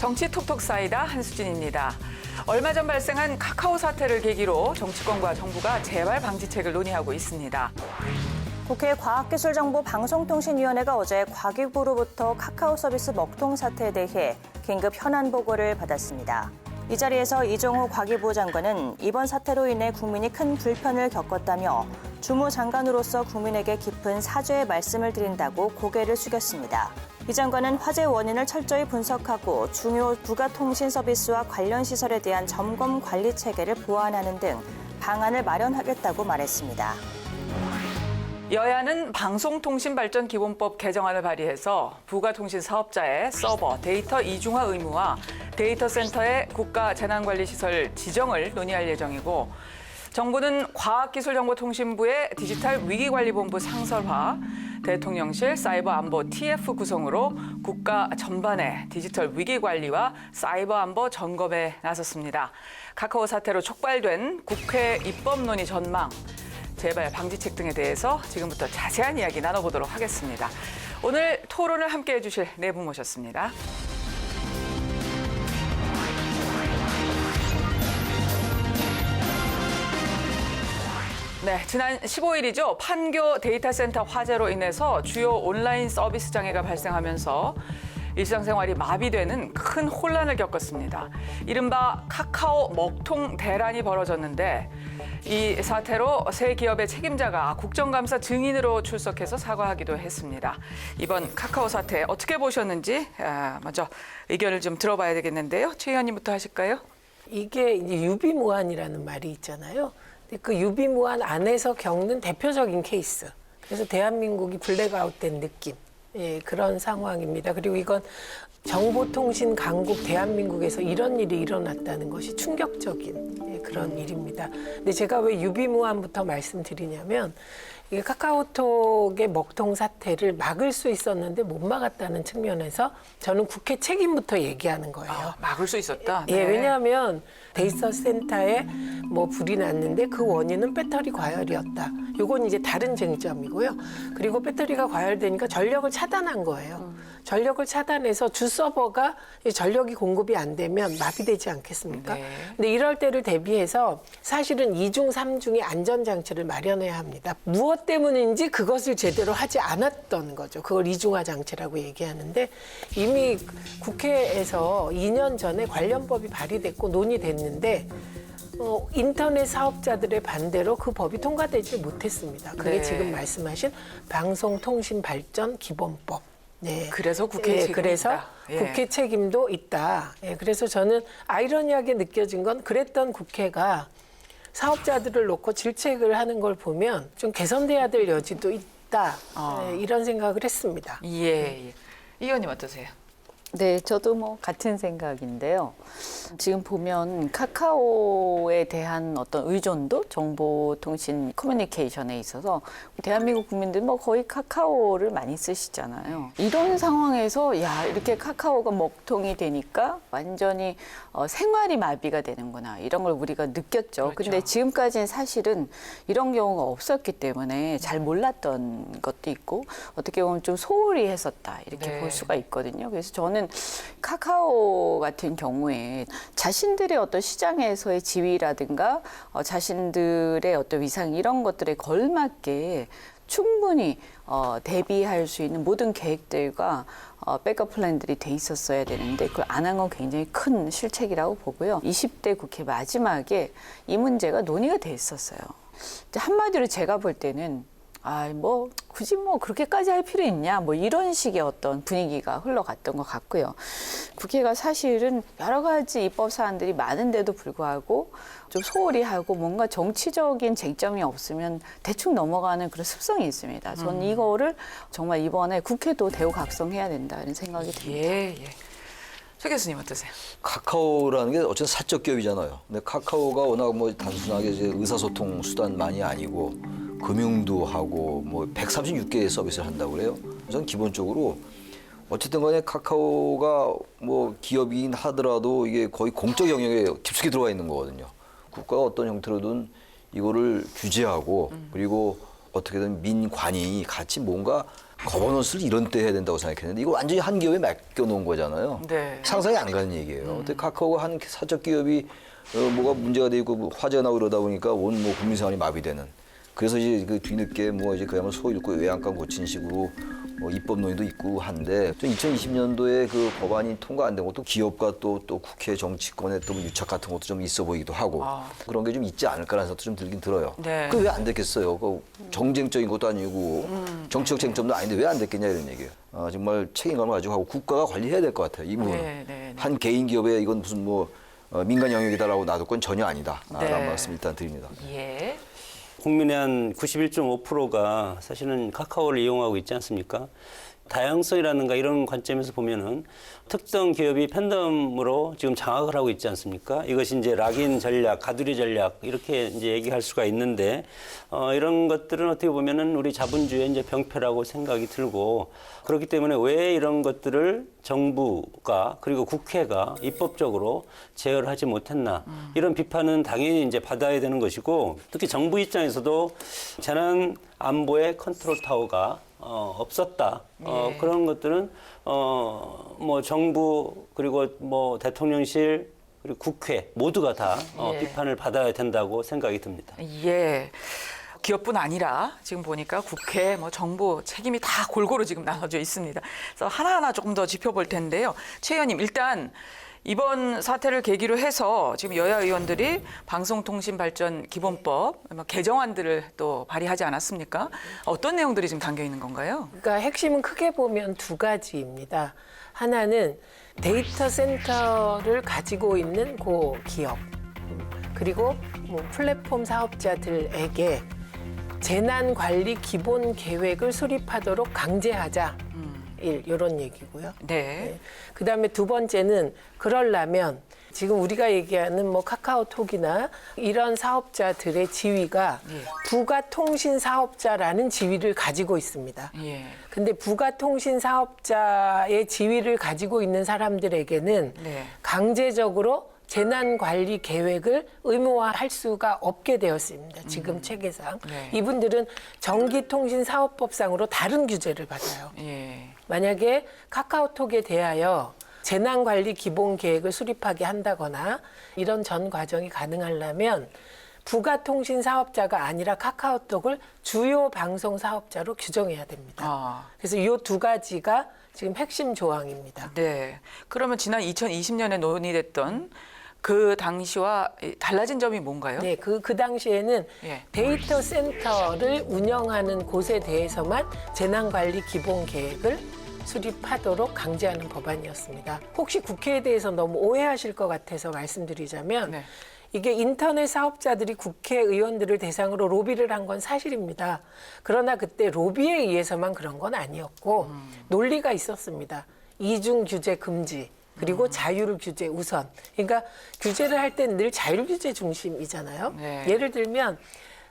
정치 톡톡 쌓이다 한수진입니다. 얼마 전 발생한 카카오 사태를 계기로 정치권과 정부가 재발 방지책을 논의하고 있습니다. 국회 과학기술정보방송통신위원회가 어제 과기부로부터 카카오 서비스 먹통 사태에 대해 긴급 현안 보고를 받았습니다. 이 자리에서 이종우 과기부 장관은 이번 사태로 인해 국민이 큰 불편을 겪었다며 주무 장관으로서 국민에게 깊은 사죄의 말씀을 드린다고 고개를 숙였습니다. 이 장관은 화재 원인을 철저히 분석하고 중요 부가통신 서비스와 관련 시설에 대한 점검 관리 체계를 보완하는 등 방안을 마련하겠다고 말했습니다. 여야는 방송통신발전기본법 개정안을 발의해서 부가통신 사업자의 서버, 데이터 이중화 의무와 데이터 센터의 국가재난관리시설 지정을 논의할 예정이고, 정부는 과학기술정보통신부의 디지털 위기관리본부 상설화, 대통령실 사이버안보 TF 구성으로 국가 전반의 디지털 위기관리와 사이버안보 점검에 나섰습니다. 카카오 사태로 촉발된 국회 입법 논의 전망, 재발 방지책 등에 대해서 지금부터 자세한 이야기 나눠보도록 하겠습니다. 오늘 토론을 함께해 주실 네 분 모셨습니다. 네, 지난 15일이죠. 판교 데이터 센터 화재로 인해서 주요 온라인 서비스 장애가 발생하면서 일상생활이 마비되는 큰 혼란을 겪었습니다. 이른바 카카오 먹통 대란이 벌어졌는데, 이 사태로 세 기업의 책임자가 국정감사 증인으로 출석해서 사과하기도 했습니다. 이번 카카오 사태 어떻게 보셨는지 먼저 의견을 좀 들어봐야 되겠는데요. 최 의원님부터 하실까요? 이게 이제 유비무환이라는 말이 있잖아요. 근데 그 유비무환 안에서 겪는 대표적인 케이스. 그래서 대한민국이 블랙아웃된 느낌. 예, 그런 상황입니다. 그리고 이건 정보통신 강국 대한민국에서 이런 일이 일어났다는 것이 충격적인 그런 일입니다. 근데 제가 왜 유비무환부터 말씀드리냐면, 이게 카카오톡의 먹통 사태를 막을 수 있었는데 못 막았다는 측면에서 저는 국회 책임부터 얘기하는 거예요. 막을 수 있었다? 예, 네. 왜냐하면 데이터 센터에 뭐 불이 났는데 그 원인은 배터리 과열이었다. 이건 이제 다른 쟁점이고요. 그리고 배터리가 과열되니까 전력을 차단한 거예요. 전력을 차단해서 주 서버가 전력이 공급이 안 되면 마비되지 않겠습니까? 네. 근데 이럴 때를 대비해서 사실은 2중, 3중의 안전장치를 마련해야 합니다. 무엇 때문인지 그것을 제대로 하지 않았던 거죠. 그걸 이중화 장치라고 얘기하는데, 이미 국회에서 2년 전에 관련법이 발의됐고 논의됐는데 인터넷 사업자들의 반대로 그 법이 통과되지 못했습니다. 그게 네. 지금 말씀하신 방송통신발전기본법. 네. 그래서 국회 책임이 그래서 있다. 예. 국회 책임도 있다. 예, 그래서 저는 아이러니하게 느껴진 건, 그랬던 국회가 사업자들을 놓고 질책을 하는 걸 보면 좀 개선돼야 될 여지도 있다. 예, 이런 생각을 했습니다. 예. 이 의원님 어떠세요? 네, 저도 뭐 같은 생각인데요. 지금 보면 카카오에 대한 어떤 의존도, 정보통신 커뮤니케이션에 있어서 대한민국 국민들 뭐 거의 카카오를 많이 쓰시잖아요. 이런 상황에서 이렇게 카카오가 먹통이 되니까 완전히 생활이 마비가 되는구나, 이런 걸 우리가 느꼈죠. 그렇죠. 근데 지금까지는 사실은 이런 경우가 없었기 때문에 잘 몰랐던 것도 있고, 어떻게 보면 좀 소홀히 했었다, 이렇게 네. 볼 수가 있거든요. 그래서 저는 카카오 같은 경우에 자신들의 어떤 시장에서의 지위라든가 자신들의 어떤 위상, 이런 것들에 걸맞게 충분히 대비할 수 있는 모든 계획들과 백업 플랜들이 돼 있었어야 되는데, 그걸 안 한 건 굉장히 큰 실책이라고 보고요. 20대 국회 마지막에 이 문제가 논의가 돼 있었어요. 한마디로 제가 볼 때는 굳이 그렇게까지 할 필요 있냐, 이런 식의 어떤 분위기가 흘러갔던 것 같고요. 국회가 사실은 여러 가지 입법 사안들이 많은데도 불구하고 좀 소홀히 하고 뭔가 정치적인 쟁점이 없으면 대충 넘어가는 그런 습성이 있습니다. 저는 이거를 정말 이번에 국회도 대우각성해야 된다, 이런 생각이 듭니다. 예. 최 교수님 어떠세요? 카카오라는 게 어쨌든 사적 기업이잖아요. 근데 카카오가 워낙 단순하게 이제 의사소통 수단만이 아니고 금융도 하고 136개의 서비스를 한다고 그래요. 저는 기본적으로 어쨌든 간에 카카오가 기업이긴 하더라도 이게 거의 공적 영역에 깊숙이 들어가 있는 거거든요. 국가가 어떤 형태로든 이거를 규제하고 그리고 어떻게든 민관이 같이 뭔가 거버넌스를 이런 때 해야 된다고 생각했는데 이거 완전히 한 기업에 맡겨놓은 거잖아요. 네. 상상이 안 가는 얘기예요. 근데 카카오가 한 사적 기업이 뭐가 문제가 되고 뭐 화제가 나고 이러다 보니까 온 뭐 국민 생활이 마비되는. 그래서 이제 그 뒤늦게 뭐 이제 그야말로 소 잃고 외양간 고친 식으로 뭐 입법 논의도 있고 한데 2020년도에 그 법안이 통과 안 된 것도 기업과 또 국회 정치권의 또 유착 같은 것도 좀 있어 보이기도 하고 그런 게 좀 있지 않을까라는 생각도 좀 들긴 들어요. 네. 그 왜 안 됐겠어요? 그 정쟁적인 것도 아니고 정치적 쟁점도 아닌데 왜 안 됐겠냐 이런 얘기예요. 정말 책임감을 가지고 하고 국가가 관리해야 될 것 같아요. 이 부분은. 네. 한 개인 기업에 이건 무슨 뭐 민간 영역이다라고 놔둘 건 전혀 아니다. 네. 라는 말씀 일단 드립니다. 예. 국민의 한 91.5%가 사실은 카카오를 이용하고 있지 않습니까? 다양성이라든가 이런 관점에서 보면은 특정 기업이 팬덤으로 지금 장악을 하고 있지 않습니까? 이것이 이제 락인 전략, 가두리 전략 이렇게 이제 얘기할 수가 있는데 이런 것들은 어떻게 보면은 우리 자본주의의 이제 병폐라고 생각이 들고 그렇기 때문에 왜 이런 것들을 정부가 그리고 국회가 입법적으로 제어를 하지 못했나 이런 비판은 당연히 이제 받아야 되는 것이고 특히 정부 입장에서도 재난 안보의 컨트롤 타워가 없었다. 그런 것들은 뭐 정부 그리고 뭐 대통령실 그리고 국회 모두가 다 비판을 받아야 된다고 생각이 듭니다. 예. 기업뿐 아니라 지금 보니까 국회, 뭐 정부 책임이 다 골고루 지금 나눠져 있습니다. 그래서 하나하나 조금 더 짚어볼 텐데요. 최 의원님, 일단 이번 사태를 계기로 해서 지금 여야 의원들이 방송통신발전기본법 개정안들을 또 발의하지 않았습니까? 어떤 내용들이 지금 담겨 있는 건가요? 그러니까 핵심은 크게 보면 두 가지입니다. 하나는 데이터 센터를 가지고 있는 그 기업, 그리고 뭐 플랫폼 사업자들에게 재난 관리 기본 계획을 수립하도록 강제하자. 이런 얘기고요. 네. 그다음에 두 번째는 그러려면 지금 우리가 얘기하는 뭐 카카오톡이나 이런 사업자들의 지위가 부가통신 사업자라는 지위를 가지고 있습니다. 예. 근데 부가통신 사업자의 지위를 가지고 있는 사람들에게는 네. 강제적으로 재난관리 계획을 의무화할 수가 없게 되었습니다. 지금 체계상. 네. 이분들은 전기통신사업법상으로 다른 규제를 받아요. 예. 만약에 카카오톡에 대하여 재난관리 기본계획을 수립하게 한다거나 이런 전 과정이 가능하려면 부가통신 사업자가 아니라 카카오톡을 주요 방송 사업자로 규정해야 됩니다. 그래서 이 두 가지가 지금 핵심 조항입니다. 네. 그러면 지난 2020년에 논의됐던 그 당시와 달라진 점이 뭔가요? 네, 그 당시에는 예. 데이터 센터를 운영하는 곳에 대해서만 재난관리 기본계획을 수립하도록 강제하는 법안이었습니다. 혹시 국회에 대해서 너무 오해하실 것 같아서 말씀드리자면 네. 이게 인터넷 사업자들이 국회의원들을 대상으로 로비를 한 건 사실입니다. 그러나 그때 로비에 의해서만 그런 건 아니었고 논리가 있었습니다. 이중 규제 금지. 그리고 자율 규제 우선. 그러니까 규제를 할 땐 늘 자율 규제 중심이잖아요. 네. 예를 들면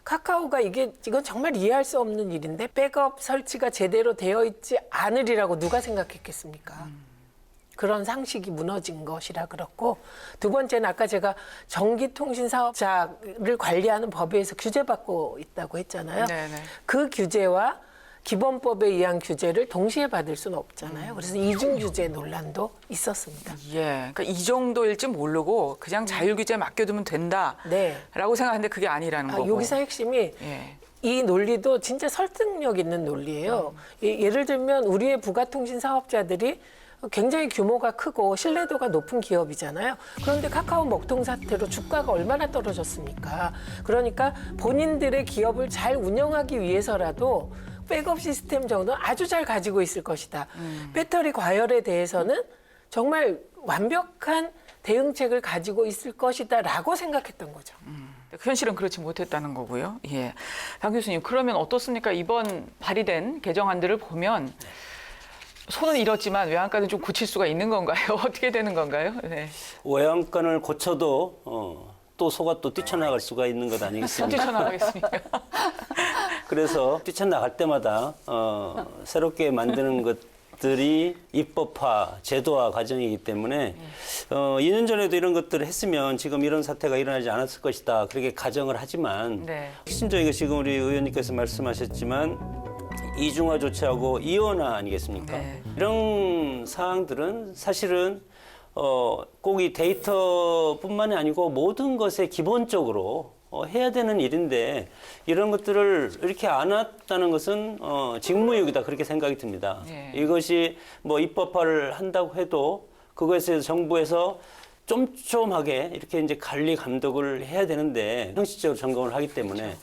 카카오가 이건 정말 이해할 수 없는 일인데 백업 설치가 제대로 되어 있지 않으리라고 누가 생각했겠습니까? 그런 상식이 무너진 것이라 그렇고 두 번째는 아까 제가 전기통신 사업자를 관리하는 법에서 규제받고 있다고 했잖아요. 네네. 그 규제와 기본법에 의한 규제를 동시에 받을 수는 없잖아요. 그래서 이중 규제 논란도 있었습니다. 예. 그러니까 이 정도일지 모르고 그냥 자율 규제에 맡겨두면 된다라고 네. 생각하는데 그게 아니라는 거고. 여기서 핵심이 예. 이 논리도 진짜 설득력 있는 논리예요. 예를 들면 우리의 부가통신 사업자들이 굉장히 규모가 크고 신뢰도가 높은 기업이잖아요. 그런데 카카오 먹통 사태로 주가가 얼마나 떨어졌습니까? 그러니까 본인들의 기업을 잘 운영하기 위해서라도 백업 시스템 정도는 아주 잘 가지고 있을 것이다. 배터리 과열에 대해서는 정말 완벽한 대응책을 가지고 있을 것이다라고 생각했던 거죠. 현실은 그렇지 못했다는 거고요. 예. 박 교수님, 그러면 어떻습니까? 이번 발의된 개정안들을 보면 손은 잃었지만 외양간은 좀 고칠 수가 있는 건가요? 어떻게 되는 건가요? 네. 외양간을 고쳐도 또 소가 또 뛰쳐나갈 수가 있는 것 아니겠습니까? 뛰쳐나가겠습니까? 그래서 뛰쳐나갈 때마다 새롭게 만드는 것들이 입법화, 제도화 과정이기 때문에 2년 전에도 이런 것들을 했으면 지금 이런 사태가 일어나지 않았을 것이다. 그렇게 가정을 하지만 네. 핵심적인 게 지금 우리 의원님께서 말씀하셨지만 이중화 조치하고 이원화 아니겠습니까? 네. 이런 사항들은 사실은 꼭 이 데이터뿐만이 아니고 모든 것에 기본적으로 해야 되는 일인데 이런 것들을 이렇게 안 했다는 것은 직무유기다 그렇게 생각이 듭니다. 네. 이것이 뭐 입법화를 한다고 해도 그것에 대해서 정부에서 쫌쫌하게 이렇게 이제 관리 감독을 해야 되는데 형식적으로 점검을 하기 때문에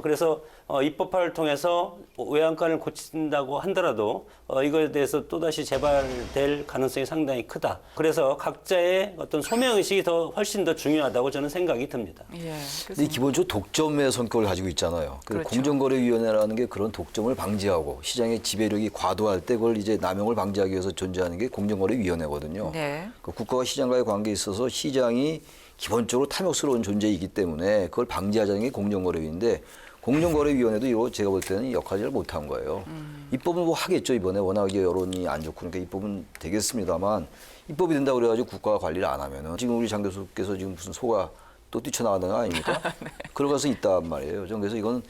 그래서 입법화를 통해서 외양간을 고친다고 하더라도 이거에 대해서 또다시 재발될 가능성이 상당히 크다. 그래서 각자의 어떤 소명의식이 훨씬 더 중요하다고 저는 생각이 듭니다. 예. 근데 기본적으로 독점의 성격을 가지고 있잖아요. 그렇죠. 공정거래위원회라는 게 그런 독점을 방지하고 시장의 지배력이 과도할 때 그걸 이제 남용을 방지하기 위해서 존재하는 게 공정거래위원회거든요. 네. 그 국가와 시장과의 관계에 있어서 시장이 기본적으로 탐욕스러운 존재이기 때문에 그걸 방지하자는 게 공정거래위인데 공정거래위원회도 이거 제가 볼 때는 역할을 잘 못한 거예요. 입법은 뭐 하겠죠. 이번에 워낙 이제 여론이 안 좋고 그러니까 입법은 되겠습니다만 입법이 된다고 그래가지고 국가가 관리를 안 하면은 지금 우리 장 교수께서 지금 무슨 소가 또 뛰쳐나가는 거 아닙니까? 네. 그럴 가능성이 있단 말이에요. 저는 그래서 이건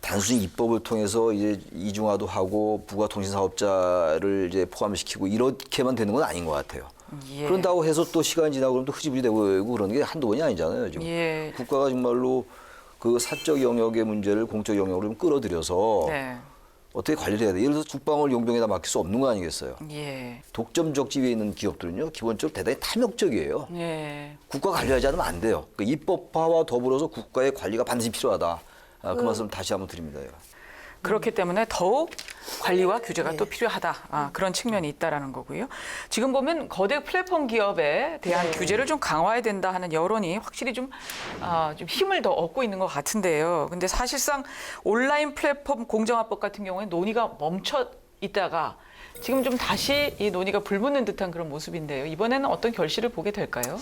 단순히 입법을 통해서 이제 이중화도 하고 부가통신사업자를 이제 포함시키고 이렇게만 되는 건 아닌 것 같아요. 예. 그런다고 해서 또 시간이 지나고 그러면 또 흐지부지 되고 그러는 게 한두 번이 아니잖아요. 지금. 예. 국가가 정말로 그 사적 영역의 문제를 공적 영역으로 좀 끌어들여서 네. 어떻게 관리를 해야 돼. 예를 들어서 국방을 용병에다 맡길 수 없는 거 아니겠어요. 예. 독점적 지위에 있는 기업들은요. 기본적으로 대단히 탐욕적이에요. 예. 국가 관리하지 않으면 안 돼요. 그 입법화와 더불어서 국가의 관리가 반드시 필요하다. 그 말씀 다시 한번 드립니다. 제가. 그렇기 때문에 더욱 관리와 규제가 또 필요하다. 그런 측면이 있다라는 거고요. 지금 보면 거대 플랫폼 기업에 대한 규제를 좀 강화해야 된다 하는 여론이 확실히 좀 힘을 더 얻고 있는 것 같은데요. 근데 사실상 온라인 플랫폼 공정화법 같은 경우에 논의가 멈춰 있다가 지금 좀 다시 이 논의가 불붙는 듯한 그런 모습인데요. 이번에는 어떤 결실을 보게 될까요?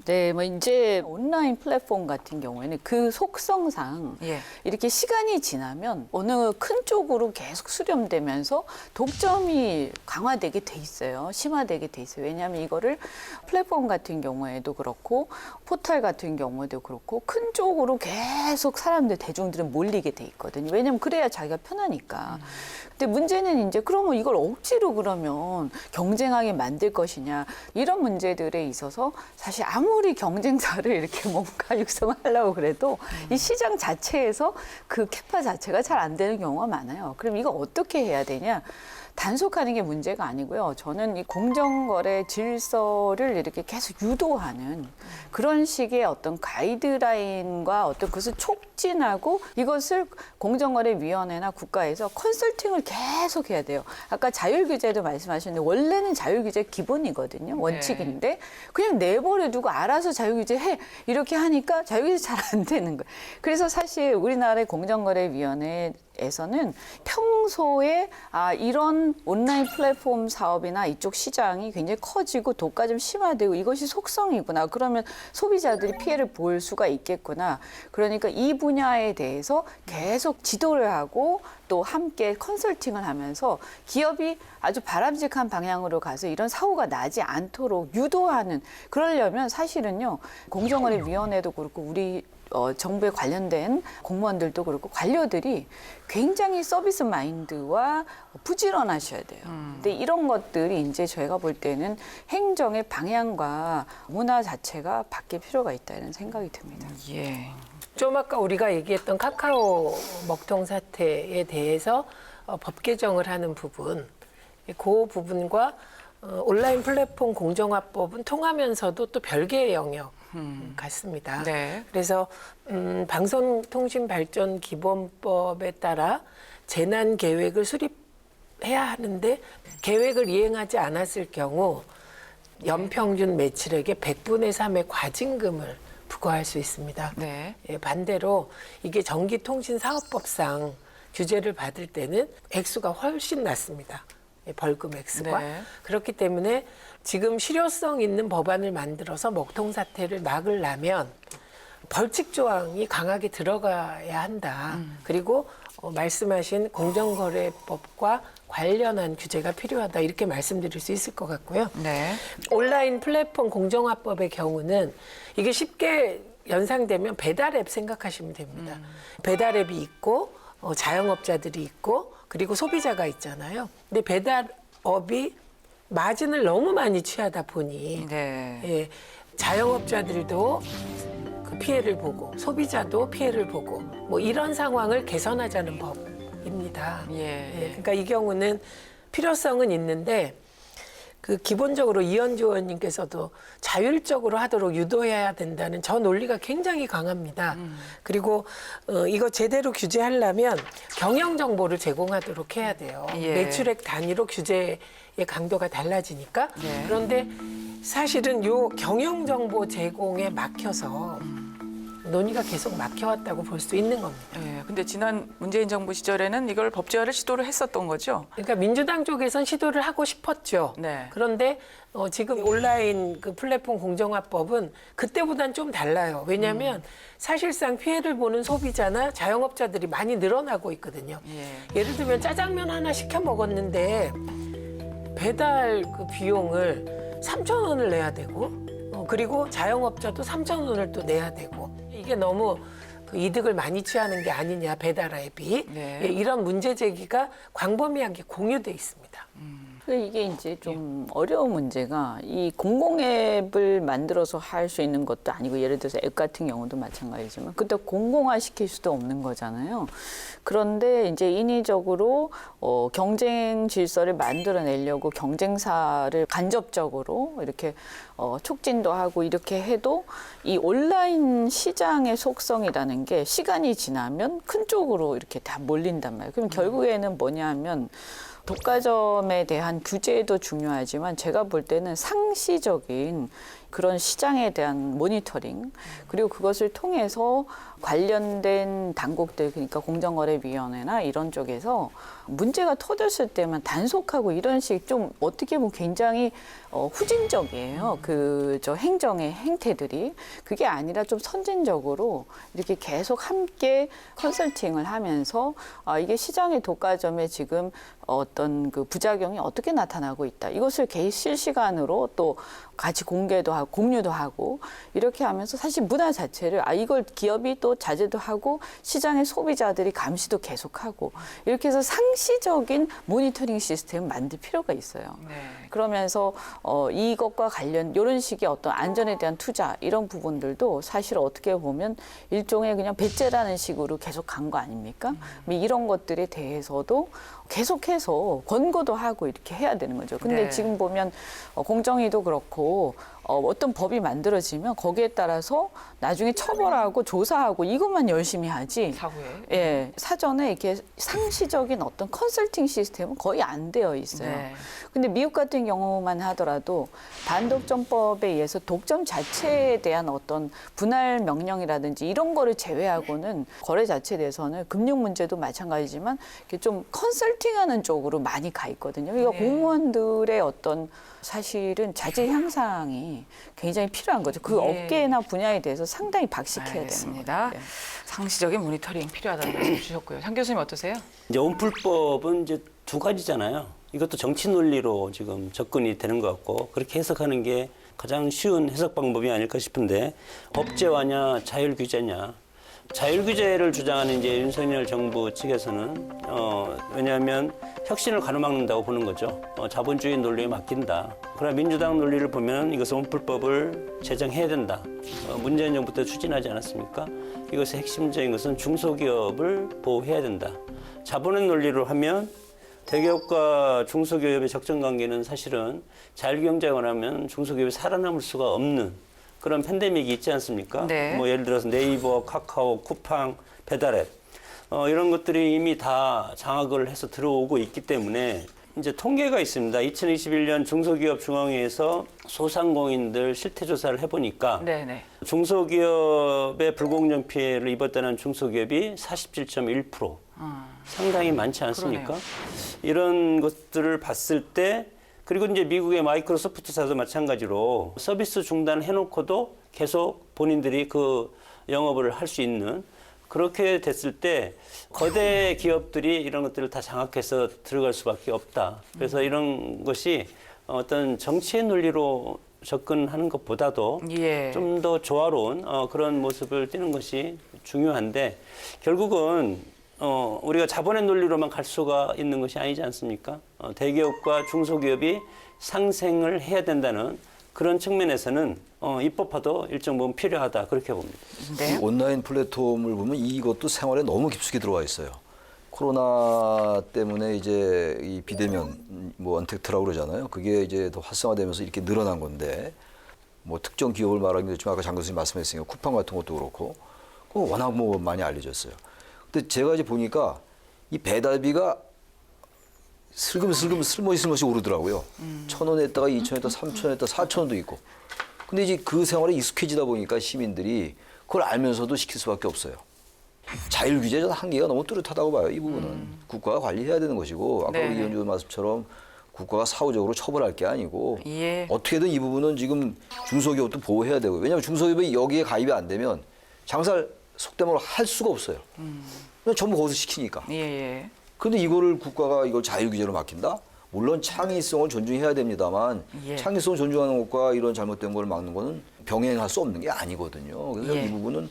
네, 뭐 이제 온라인 플랫폼 같은 경우에는 그 속성상 예. 이렇게 시간이 지나면 어느 큰 쪽으로 계속 수렴되면서 독점이 강화되게 돼 있어요. 심화되게 돼 있어요. 왜냐하면 이거를 플랫폼 같은 경우에도 그렇고 포털 같은 경우에도 그렇고 큰 쪽으로 계속 사람들 대중들은 몰리게 돼 있거든요. 왜냐하면 그래야 자기가 편하니까. 근데 문제는 이제 그러면 이걸 억지로 그러면 경쟁하게 만들 것이냐 이런 문제들에 있어서 사실 아무리 경쟁사를 이렇게 뭔가 육성하려고 그래도 이 시장 자체에서 그 캐파 자체가 잘 안 되는 경우가 많아요. 그럼 이거 어떻게 해야 되냐? 단속하는 게 문제가 아니고요. 저는 이 공정거래 질서를 이렇게 계속 유도하는 그런 식의 어떤 가이드라인과 어떤 것을 촉진하고 이것을 공정거래위원회나 국가에서 컨설팅을 계속 해야 돼요. 아까 자율규제도 말씀하셨는데 원래는 자율규제 기본이거든요. 원칙인데 그냥 내버려 두고 알아서 자율규제 해 이렇게 하니까 자율규제 잘 안 되는 거예요. 그래서 사실 우리나라의 공정거래위원회에서는 평소에 이런 온라인 플랫폼 사업이나 이쪽 시장이 굉장히 커지고 도가 좀 심화되고 이것이 속성이구나. 그러면 소비자들이 피해를 볼 수가 있겠구나. 그러니까 이 분야에 대해서 계속 지도를 하고 또 함께 컨설팅을 하면서 기업이 아주 바람직한 방향으로 가서 이런 사고가 나지 않도록 유도하는 그러려면 사실은요. 공정거래위원회도 그렇고 우리 정부에 관련된 공무원들도 그렇고 관료들이 굉장히 서비스 마인드와 부지런하셔야 돼요. 근데 이런 것들이 이제 저희가 볼 때는 행정의 방향과 문화 자체가 바뀔 필요가 있다 이런 생각이 듭니다. 예. 좀 아까 우리가 얘기했던 카카오 먹통 사태에 대해서 법 개정을 하는 부분, 그 부분과 온라인 플랫폼 공정화법은 통하면서도 또 별개의 영역 같습니다. 네. 그래서 방송통신발전기본법에 따라 재난 계획을 수립해야 하는데 계획을 이행하지 않았을 경우 연평균 매출액의 100분의 3의 과징금을 부과할 수 있습니다. 네. 예, 반대로 이게 전기통신사업법상 규제를 받을 때는 액수가 훨씬 낮습니다. 예, 벌금 액수가. 네. 그렇기 때문에 지금 실효성 있는 법안을 만들어서 먹통 사태를 막으려면 벌칙 조항이 강하게 들어가야 한다. 그리고 말씀하신 공정거래법과 관련한 규제가 필요하다. 이렇게 말씀드릴 수 있을 것 같고요. 네. 온라인 플랫폼 공정화법의 경우는 이게 쉽게 연상되면 배달앱 생각하시면 됩니다. 배달앱이 있고 자영업자들이 있고 그리고 소비자가 있잖아요. 근데 배달업이 마진을 너무 많이 취하다 보니 네. 예, 자영업자들도 그 피해를 보고 소비자도 피해를 보고 뭐 이런 상황을 개선하자는 법입니다. 예. 그러니까 이 경우는 필요성은 있는데 그 기본적으로 이현주 의원님께서도 자율적으로 하도록 유도해야 된다는 저 논리가 굉장히 강합니다. 그리고 이거 제대로 규제하려면 경영 정보를 제공하도록 해야 돼요. 예. 매출액 단위로 규제의 강도가 달라지니까. 예. 그런데 사실은 요 경영 정보 제공에 막혀서 논의가 계속 막혀왔다고 볼 수 있는 겁니다. 예. 근데 지난 문재인 정부 시절에는 이걸 법제화를 시도를 했었던 거죠. 그러니까 민주당 쪽에선 시도를 하고 싶었죠. 네. 그런데 지금 온라인 그 플랫폼 공정화법은 그때보단 좀 달라요. 왜냐하면 사실상 피해를 보는 소비자나 자영업자들이 많이 늘어나고 있거든요. 예. 예를 들면 짜장면 하나 시켜 먹었는데 배달 그 비용을 3,000원을 내야 되고 그리고 자영업자도 3,000원을 또 내야 되고 이게 너무 그 이득을 많이 취하는 게 아니냐 배달앱이 네. 예, 이런 문제 제기가 광범위하게 공유돼 있습니다. 이게 이제 좀 어려운 문제가 이 공공앱을 만들어서 할 수 있는 것도 아니고 예를 들어서 앱 같은 경우도 마찬가지지만 그때 공공화 시킬 수도 없는 거잖아요. 그런데 이제 인위적으로 경쟁 질서를 만들어내려고 경쟁사를 간접적으로 이렇게 촉진도 하고 이렇게 해도 이 온라인 시장의 속성이라는 게 시간이 지나면 큰 쪽으로 이렇게 다 몰린단 말이에요. 그럼 결국에는 뭐냐 하면 독과점에 대한 규제도 중요하지만 제가 볼 때는 상시적인 그런 시장에 대한 모니터링 그리고 그것을 통해서 관련된 당국들 그러니까 공정거래위원회나 이런 쪽에서 문제가 터졌을 때만 단속하고 이런 식 좀 어떻게 보면 굉장히 후진적이에요. 저 행정의 행태들이 그게 아니라 좀 선진적으로 이렇게 계속 함께 컨설팅을 하면서 이게 시장의 독과점에 지금 어떤 그 부작용이 어떻게 나타나고 있다. 이것을 실시간으로 또 같이 공개도 하고 공유도 하고 이렇게 하면서 사실 문화 자체를 이걸 기업이 또 자제도 하고 시장의 소비자들이 감시도 계속하고 이렇게 해서 상시적인 모니터링 시스템을 만들 필요가 있어요. 네. 그러면서 이것과 관련 이런 식의 어떤 안전에 대한 투자 이런 부분들도 사실 어떻게 보면 일종의 그냥 배째라는 식으로 계속 간 거 아닙니까? 이런 것들에 대해서도 계속해서 권고도 하고 이렇게 해야 되는 거죠. 근데 네. 지금 보면 공정위도 그렇고 어떤 법이 만들어지면 거기에 따라서 나중에 처벌하고 조사하고 이것만 열심히 하지. 사후에. 예, 사전에 이렇게 상시적인 어떤 컨설팅 시스템은 거의 안 되어 있어요. 네. 근데 미국 같은 경우만 하더라도 반독점법에 의해서 독점 자체에 대한 어떤 분할 명령이라든지 이런 거를 제외하고는 거래 자체에 대해서는 금융 문제도 마찬가지지만 이렇게 좀 컨설팅하는 쪽으로 많이 가 있거든요. 그러니까 네. 공무원들의 어떤 사실은 자질 향상이 굉장히 필요한 거죠. 그 예. 업계나 분야에 대해서 상당히 박식해야 되는 알겠습니다. 거예요. 상시적인 모니터링 필요하다는 말씀 주셨고요. 장 교수님 어떠세요? 이제 온풀법은 이제 두 가지잖아요. 이것도 정치 논리로 지금 접근이 되는 것 같고 그렇게 해석하는 게 가장 쉬운 해석 방법이 아닐까 싶은데 법제화냐 자율규제냐. 자율규제를 주장하는 이제 윤석열 정부 측에서는 왜냐하면 혁신을 가로막는다고 보는 거죠. 자본주의 논리에 맡긴다. 그러나 민주당 논리를 보면 이것은 온풀법을 제정해야 된다. 문재인 정부 때 추진하지 않았습니까? 이것의 핵심적인 것은 중소기업을 보호해야 된다. 자본의 논리로 하면 대기업과 중소기업의 적정 관계는 사실은 자율경제가 원하면 중소기업이 살아남을 수가 없는 그런 팬데믹이 있지 않습니까? 네. 뭐 예를 들어서 네이버, 카카오, 쿠팡, 배달앱 이런 것들이 이미 다 장악을 해서 들어오고 있기 때문에 이제 통계가 있습니다. 2021년 중소기업 중앙회에서 소상공인들 실태조사를 해보니까 네네. 중소기업의 불공정 피해를 입었다는 중소기업이 47.1%. 상당히 많지 않습니까? 그러네요. 이런 것들을 봤을 때 그리고 이제 미국의 마이크로소프트사도 마찬가지로 서비스 중단해놓고도 계속 본인들이 그 영업을 할 수 있는 그렇게 됐을 때 거대 기업들이 이런 것들을 다 장악해서 들어갈 수밖에 없다. 그래서 이런 것이 어떤 정치의 논리로 접근하는 것보다도 예. 좀 더 조화로운 그런 모습을 띠는 것이 중요한데 결국은 우리가 자본의 논리로만 갈 수가 있는 것이 아니지 않습니까? 대기업과 중소기업이 상생을 해야 된다는 그런 측면에서는 입법화도 일정 부분 필요하다 그렇게 봅니다. 네. 이 온라인 플랫폼을 보면 이것도 생활에 너무 깊숙이 들어와 있어요. 코로나 때문에 이제 이 비대면 뭐 언택트라고 그러잖아요. 그게 이제 더 활성화되면서 이렇게 늘어난 건데 뭐 특정 기업을 말하긴 그렇지만 아까 장 교수님 말씀하셨으니까 쿠팡 같은 것도 그렇고 그거 워낙 뭐 많이 알려졌어요. 근데 제가 이제 보니까 이 배달비가 슬금슬금 슬머시 오르더라고요. 1,000원에다가 2,000원에다가 3,000원에다가 4,000원도 있고. 근데 이제 그 생활에 익숙해지다 보니까 시민들이 그걸 알면서도 시킬 수밖에 없어요. 자율 규제는 한계가 너무 뚜렷하다고 봐요. 이 부분은 국가가 관리해야 되는 것이고 아까 우리 네네. 이현주 말씀처럼 국가가 사후적으로 처벌할 게 아니고 예. 어떻게든 이 부분은 지금 중소기업도 보호해야 되고 왜냐하면 중소기업이 여기에 가입이 안 되면 장사를 속된 말로 할 수가 없어요. 그냥 전부 거기서 시키니까. 예, 예. 그런데 이거를 국가가 이걸 자율 규제로 맡긴다? 물론 창의성을 존중해야 됩니다만 예. 창의성을 존중하는 것과 이런 잘못된 걸 막는 거는 병행할 수 없는 게 아니거든요. 그래서 예. 이 부분은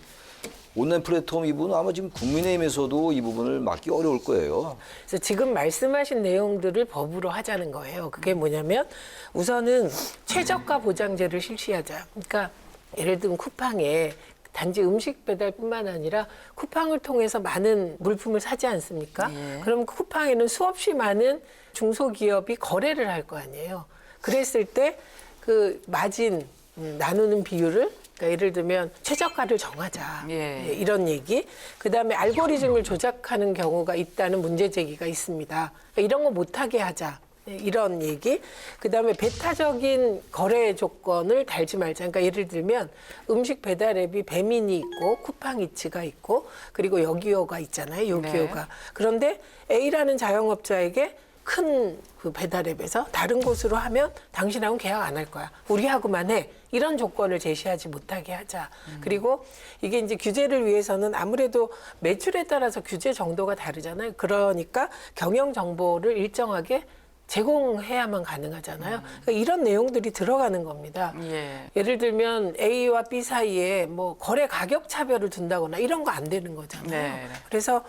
온라인 플랫폼 이 부분은 아마 지금 국민의힘에서도 이 부분을 막기 어려울 거예요. 그래서 지금 말씀하신 내용들을 법으로 하자는 거예요. 그게 뭐냐면 우선은 최저가 보장제를 실시하자. 그러니까 예를 들면 쿠팡에 단지 음식 배달뿐만 아니라 쿠팡을 통해서 많은 물품을 사지 않습니까? 예. 그럼 쿠팡에는 수없이 많은 중소기업이 거래를 할 거 아니에요. 그랬을 때 그 마진 나누는 비율을 그러니까 예를 들면 최저가를 정하자. 예. 이런 얘기. 그다음에 알고리즘을 조작하는 경우가 있다는 문제 제기가 있습니다. 그러니까 이런 거 못하게 하자. 이런 얘기. 그다음에 배타적인 거래 조건을 달지 말자. 그러니까 예를 들면 음식 배달 앱이 배민이 있고 쿠팡이츠가 있고 그리고 여기요가 있잖아요. 요기요가. 네. 그런데 A라는 자영업자에게 큰 그 배달 앱에서 다른 곳으로 하면 당신하고는 계약 안 할 거야. 우리하고만 해. 이런 조건을 제시하지 못하게 하자. 그리고 이게 이제 규제를 위해서는 아무래도 매출에 따라서 규제 정도가 다르잖아요. 그러니까 경영 정보를 일정하게 제공해야만 가능하잖아요. 그러니까 이런 내용들이 들어가는 겁니다. 예. 예를 들면 A와 B 사이에 뭐 거래 가격 차별을 둔다거나 이런 거 안 되는 거잖아요. 네. 그래서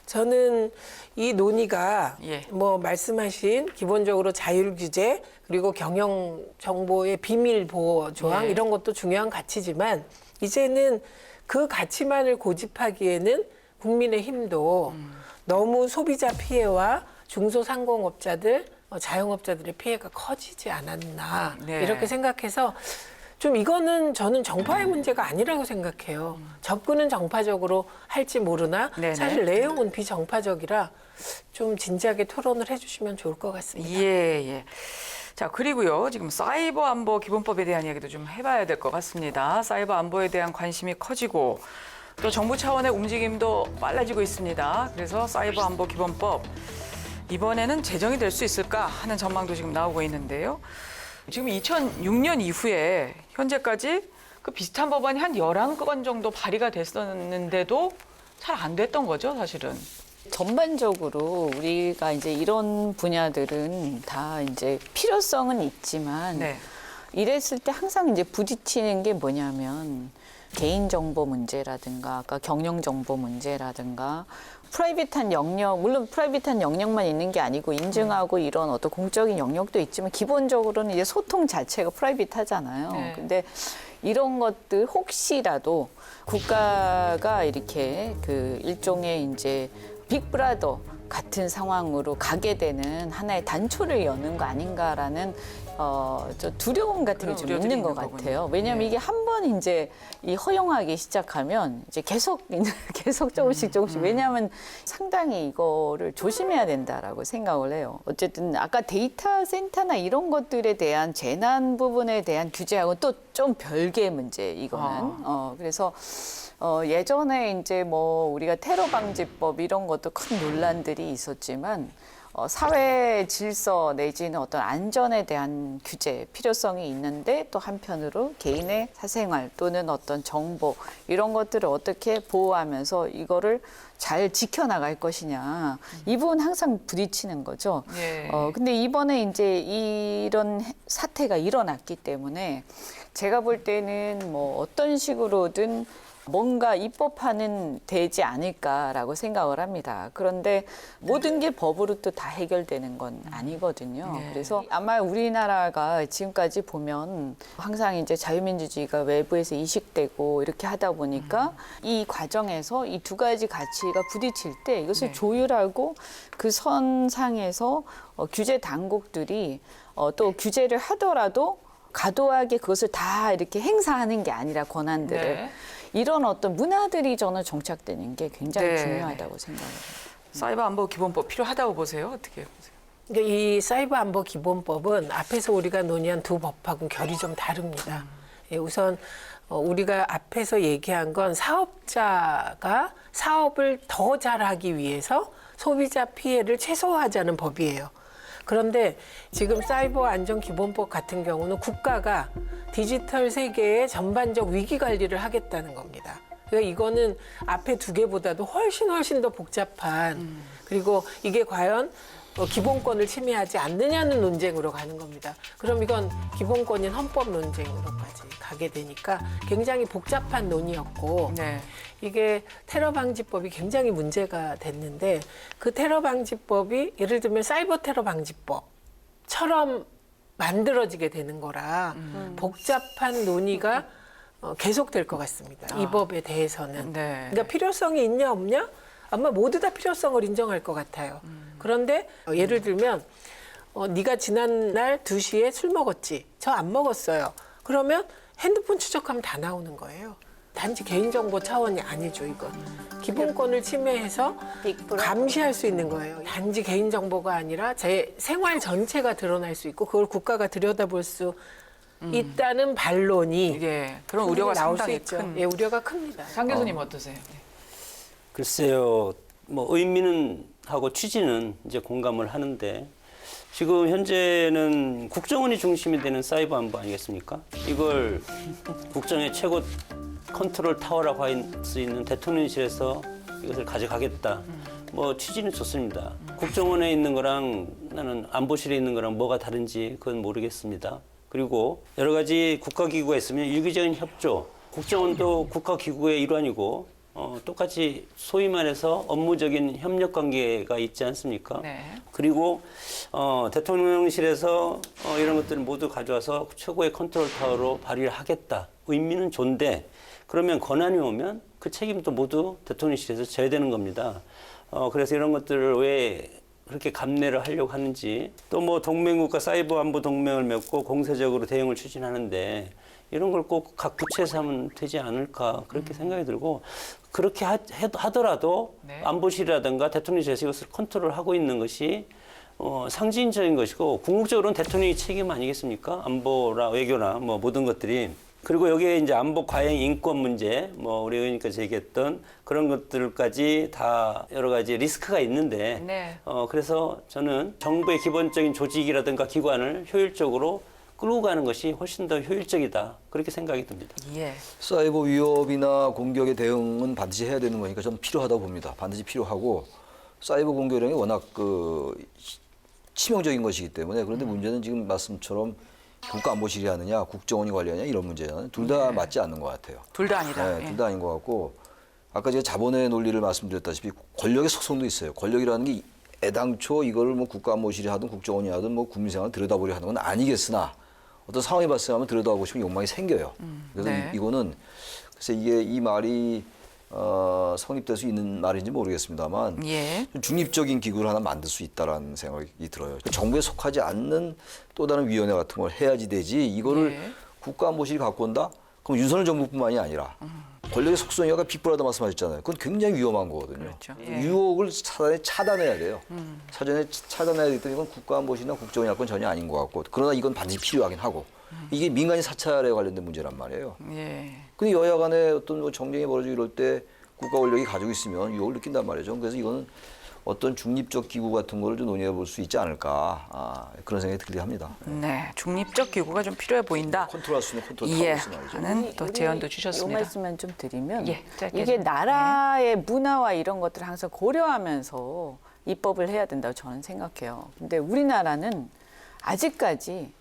저는 이 논의가 예. 뭐 말씀하신 기본적으로 자율 규제 그리고 경영 정보의 비밀 보호 조항 예. 이런 것도 중요한 가치지만 이제는 그 가치만을 고집하기에는 국민의 힘도 너무 소비자 피해와 중소상공업자들, 자영업자들의 피해가 커지지 않았나 네. 이렇게 생각해서 좀 이거는 저는 정파의 문제가 아니라고 생각해요. 접근은 정파적으로 할지 모르나 네네. 사실 내용은 비정파적이라 좀 진지하게 토론을 해주시면 좋을 것 같습니다. 예, 예. 자, 그리고요. 지금 사이버 안보 기본법에 대한 이야기도 좀 해봐야 될 것 같습니다. 사이버 안보에 대한 관심이 커지고 또 정부 차원의 움직임도 빨라지고 있습니다. 그래서 사이버 안보 기본법 이번에는 제정이 될 수 있을까 하는 전망도 지금 나오고 있는데요. 지금 2006년 이후에 현재까지 그 비슷한 법안이 한 11건 정도 발의가 됐었는데도 잘 안 됐던 거죠, 사실은. 전반적으로 우리가 이제 이런 분야들은 다 이제 필요성은 있지만 네. 이랬을 때 항상 이제 부딪히는 게 뭐냐면 개인정보 문제라든가 아까 경영정보 문제라든가 프라이빗한 영역, 물론 프라이빗한 영역만 있는 게 아니고 인증하고 이런 어떤 공적인 영역도 있지만 기본적으로는 이제 소통 자체가 프라이빗하잖아요. 네. 근데 이런 것들 혹시라도 국가가 이렇게 그 일종의 이제 빅브라더 같은 상황으로 가게 되는 하나의 단초를 여는 거 아닌가라는 저 두려움 같은 게 좀 그런 있는 우려들이 것 있는 거군요. 같아요. 왜냐하면 네. 이게 한 번 이제 이 허용하기 시작하면 이제 계속 조금씩 왜냐하면 상당히 이거를 조심해야 된다라고 생각을 해요. 어쨌든 아까 데이터 센터나 이런 것들에 대한 재난 부분에 대한 규제하고는 또 좀 별개의 문제 이거는. 그래서 예전에 이제 뭐 우리가 테러 방지법 이런 것도 큰 논란들이 있었지만 사회 질서 내지는 어떤 안전에 대한 규제 필요성이 있는데 또 한편으로 개인의 사생활 또는 어떤 정보 이런 것들을 어떻게 보호하면서 이거를 잘 지켜나갈 것이냐 이 부분 항상 부딪히는 거죠. 예. 근데 이번에 이제 이런 사태가 일어났기 때문에 제가 볼 때는 뭐 어떤 식으로든 뭔가 입법화는 되지 않을까라고 생각을 합니다. 그런데 모든 게 법으로 또 다 해결되는 건 아니거든요. 네. 그래서 아마 우리나라가 지금까지 보면 항상 이제 자유민주주의가 외부에서 이식되고 이렇게 하다 보니까 이 과정에서 이 두 가지 가치가 부딪힐 때 이것을 네. 조율하고 그 선상에서 규제 당국들이 또 규제를 하더라도 과도하게 그것을 다 이렇게 행사하는 게 아니라 권한들을 네. 이런 어떤 문화들이 저는 정착되는 게 굉장히 네. 중요하다고 생각해요. 사이버 안보 기본법 필요하다고 보세요? 어떻게 보세요? 그러니까 이 사이버 안보 기본법은 앞에서 우리가 논의한 두 법하고는 결이 좀 다릅니다. 예, 우선 우리가 앞에서 얘기한 건 사업자가 사업을 더 잘하기 위해서 소비자 피해를 최소화하자는 법이에요. 그런데 지금 사이버 안전 기본법 같은 경우는 국가가 디지털 세계의 전반적 위기 관리를 하겠다는 겁니다. 그러니까 이거는 앞에 두 개보다도 훨씬 더 복잡한 그리고 이게 과연 기본권을 침해하지 않느냐는 논쟁으로 가는 겁니다. 그럼 이건 기본권인 헌법 논쟁으로까지 가게 되니까 굉장히 복잡한 논의였고 네. 이게 테러 방지법이 굉장히 문제가 됐는데 그 테러 방지법이 예를 들면 사이버 테러 방지법처럼 만들어지게 되는 거라 복잡한 논의가 계속될 것 같습니다. 이 법에 대해서는. 네. 그러니까 필요성이 있냐 없냐? 아마 모두 다 필요성을 인정할 것 같아요. 그런데 예를 들면 네가 지난날 2시에 술 먹었지? 저 안 먹었어요. 그러면 핸드폰 추적하면 다 나오는 거예요. 단지 개인정보 차원이 아니죠, 이건. 기본권을 침해해서 감시할 수 있는 거예요. 단지 개인정보가 아니라 제 생활 전체가 드러날 수 있고 그걸 국가가 들여다볼 수 있다는 반론이 예, 그런 우려가 나올 수 상당히 있죠. 큰. 예, 우려가 큽니다. 장 교수님 어떠세요? 네. 글쎄요, 뭐 의미는 하고 취지는 이제 공감을 하는데 지금 현재는 국정원이 중심이 되는 사이버 안보 아니겠습니까? 이걸 국정의 최고 컨트롤 타워라고 할 수 있는 대통령실에서 이것을 가져가겠다. 뭐 취지는 좋습니다. 국정원에 있는 거랑 나는 안보실에 있는 거랑 뭐가 다른지 그건 모르겠습니다. 그리고 여러 가지 국가기구가 있으면 유기적인 협조, 국정원도 국가기구의 일환이고 똑같이 소위 말해서 업무적인 협력 관계가 있지 않습니까? 네. 그리고 대통령실에서 이런 것들을 모두 가져와서 최고의 컨트롤 타워로 발휘를 하겠다. 의미는 좋은데 그러면 권한이 오면 그 책임도 모두 대통령실에서 져야 되는 겁니다. 그래서 이런 것들을 왜 그렇게 감내를 하려고 하는지 또 뭐 동맹국가 사이버 안보 동맹을 맺고 공세적으로 대응을 추진하는데 이런 걸 꼭 각 부처에서 하면 되지 않을까 그렇게 생각이 들고 그렇게 하더라도 네. 안보실이라든가 대통령실에서 이것을 컨트롤하고 있는 것이 상징적인 것이고 궁극적으로는 대통령의 책임 아니겠습니까? 안보라 외교나 뭐 모든 것들이 그리고 여기에 이제 안보 과잉 인권 문제, 뭐 우리 의원님께서 얘기했던 그런 것들까지 다 여러 가지 리스크가 있는데, 네. 그래서 저는 정부의 기본적인 조직이라든가 기관을 효율적으로 끌고 가는 것이 훨씬 더 효율적이다 그렇게 생각이 듭니다. 예. 사이버 위협이나 공격에 대응은 반드시 해야 되는 거니까 저는 필요하다고 봅니다. 반드시 필요하고 사이버 공격이 워낙 치명적인 것이기 때문에 그런데 문제는 지금 말씀처럼 국가안보실이 하느냐 국정원이 관리하느냐 이런 문제잖아요. 둘 다 맞지 않는 것 같아요. 둘 다 아니다. 네, 예. 둘 다 아닌 것 같고 아까 제가 자본의 논리를 말씀드렸다시피 권력의 속성도 있어요. 권력이라는 게 애당초 이걸 뭐 국가안보실이 하든 국정원이 하든 뭐 국민생활을 들여다보려 하는 건 아니겠으나 어떤 상황이 발생하면 들여다보고 싶은 욕망이 생겨요. 그래서 네. 이거는 글쎄 이 말이 성립될 수 있는 말인지 모르겠습니다만 예. 좀 중립적인 기구를 하나 만들 수 있다라는 생각이 들어요. 정부에 속하지 않는 또 다른 위원회 같은 걸 해야지 되지 이거를 예. 국가안보실이 갖고 온다? 그럼 윤석열 정부뿐만이 아니라 권력의 속성이 아까 빅브라더 말씀하셨잖아요. 그건 굉장히 위험한 거거든요. 그렇죠. 예. 유혹을 차단해야 돼요. 사전에 차단해야 되기 때문에 이건 국가안보실이나 국정원이 할 건 전혀 아닌 것 같고 그러나 이건 반드시 필요하긴 하고 이게 민간인 사찰에 관련된 문제란 말이에요. 예. 근데 여야 간에 어떤 뭐 정쟁이 벌어지고 이럴 때 국가 권력이 가지고 있으면 유혹을 느낀단 말이죠. 그래서 이거는 어떤 중립적 기구 같은 거를 좀 논의해 볼 수 있지 않을까 그런 생각이 들게 합니다. 네. 중립적 기구가 좀 필요해 보인다. 컨트롤할 수 있는 컨트롤 예. 타워스 말이죠. 하는 또 제안도 이 주셨습니다. 말씀만 좀 드리면 예, 짧게 이게 좀. 나라의 문화와 이런 것들을 항상 고려하면서 입법을 해야 된다고 저는 생각해요. 근데 우리나라는 아직까지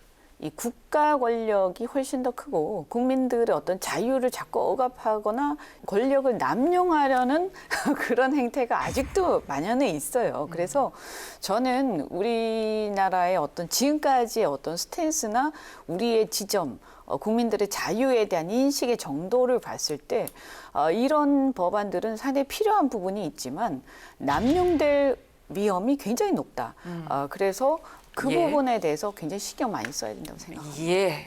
이 국가 권력이 훨씬 더 크고 국민들의 어떤 자유를 자꾸 억압하거나 권력을 남용하려는 그런 행태가 아직도 만연해 있어요. 그래서 저는 우리나라의 어떤 지금까지의 어떤 스탠스나 우리의 지점, 국민들의 자유에 대한 인식의 정도를 봤을 때 이런 법안들은 상당히 필요한 부분이 있지만 남용될 위험이 굉장히 높다. 그래서 그 예. 부분에 대해서 굉장히 신경 많이 써야 된다고 생각합니다. 예.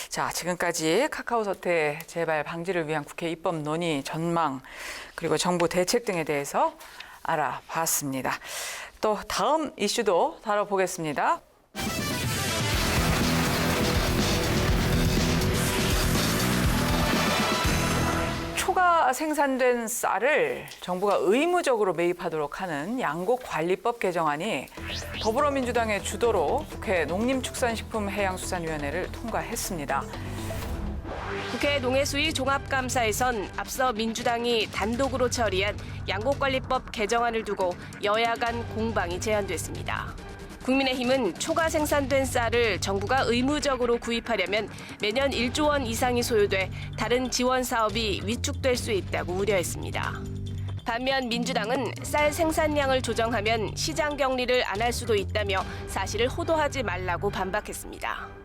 자, 지금까지 카카오 사태 재발 방지를 위한 국회 입법 논의 전망 그리고 정부 대책 등에 대해서 알아봤습니다. 또 다음 이슈도 다뤄보겠습니다. 초가 생산된 쌀을 정부가 의무적으로 매입하도록 하는 양곡관리법 개정안이 더불어민주당의 주도로 국회 농림축산식품해양수산위원회를 통과했습니다. 국회 농해수위 종합감사에선 앞서 민주당이 단독으로 처리한 양곡관리법 개정안을 두고 여야 간 공방이 제한됐습니다. 국민의힘은 초가 생산된 쌀을 정부가 의무적으로 구입하려면 매년 1조 원 이상이 소요돼 다른 지원 사업이 위축될 수 있다고 우려했습니다. 반면 민주당은 쌀 생산량을 조정하면 시장 격리를 안 할 수도 있다며 사실을 호도하지 말라고 반박했습니다.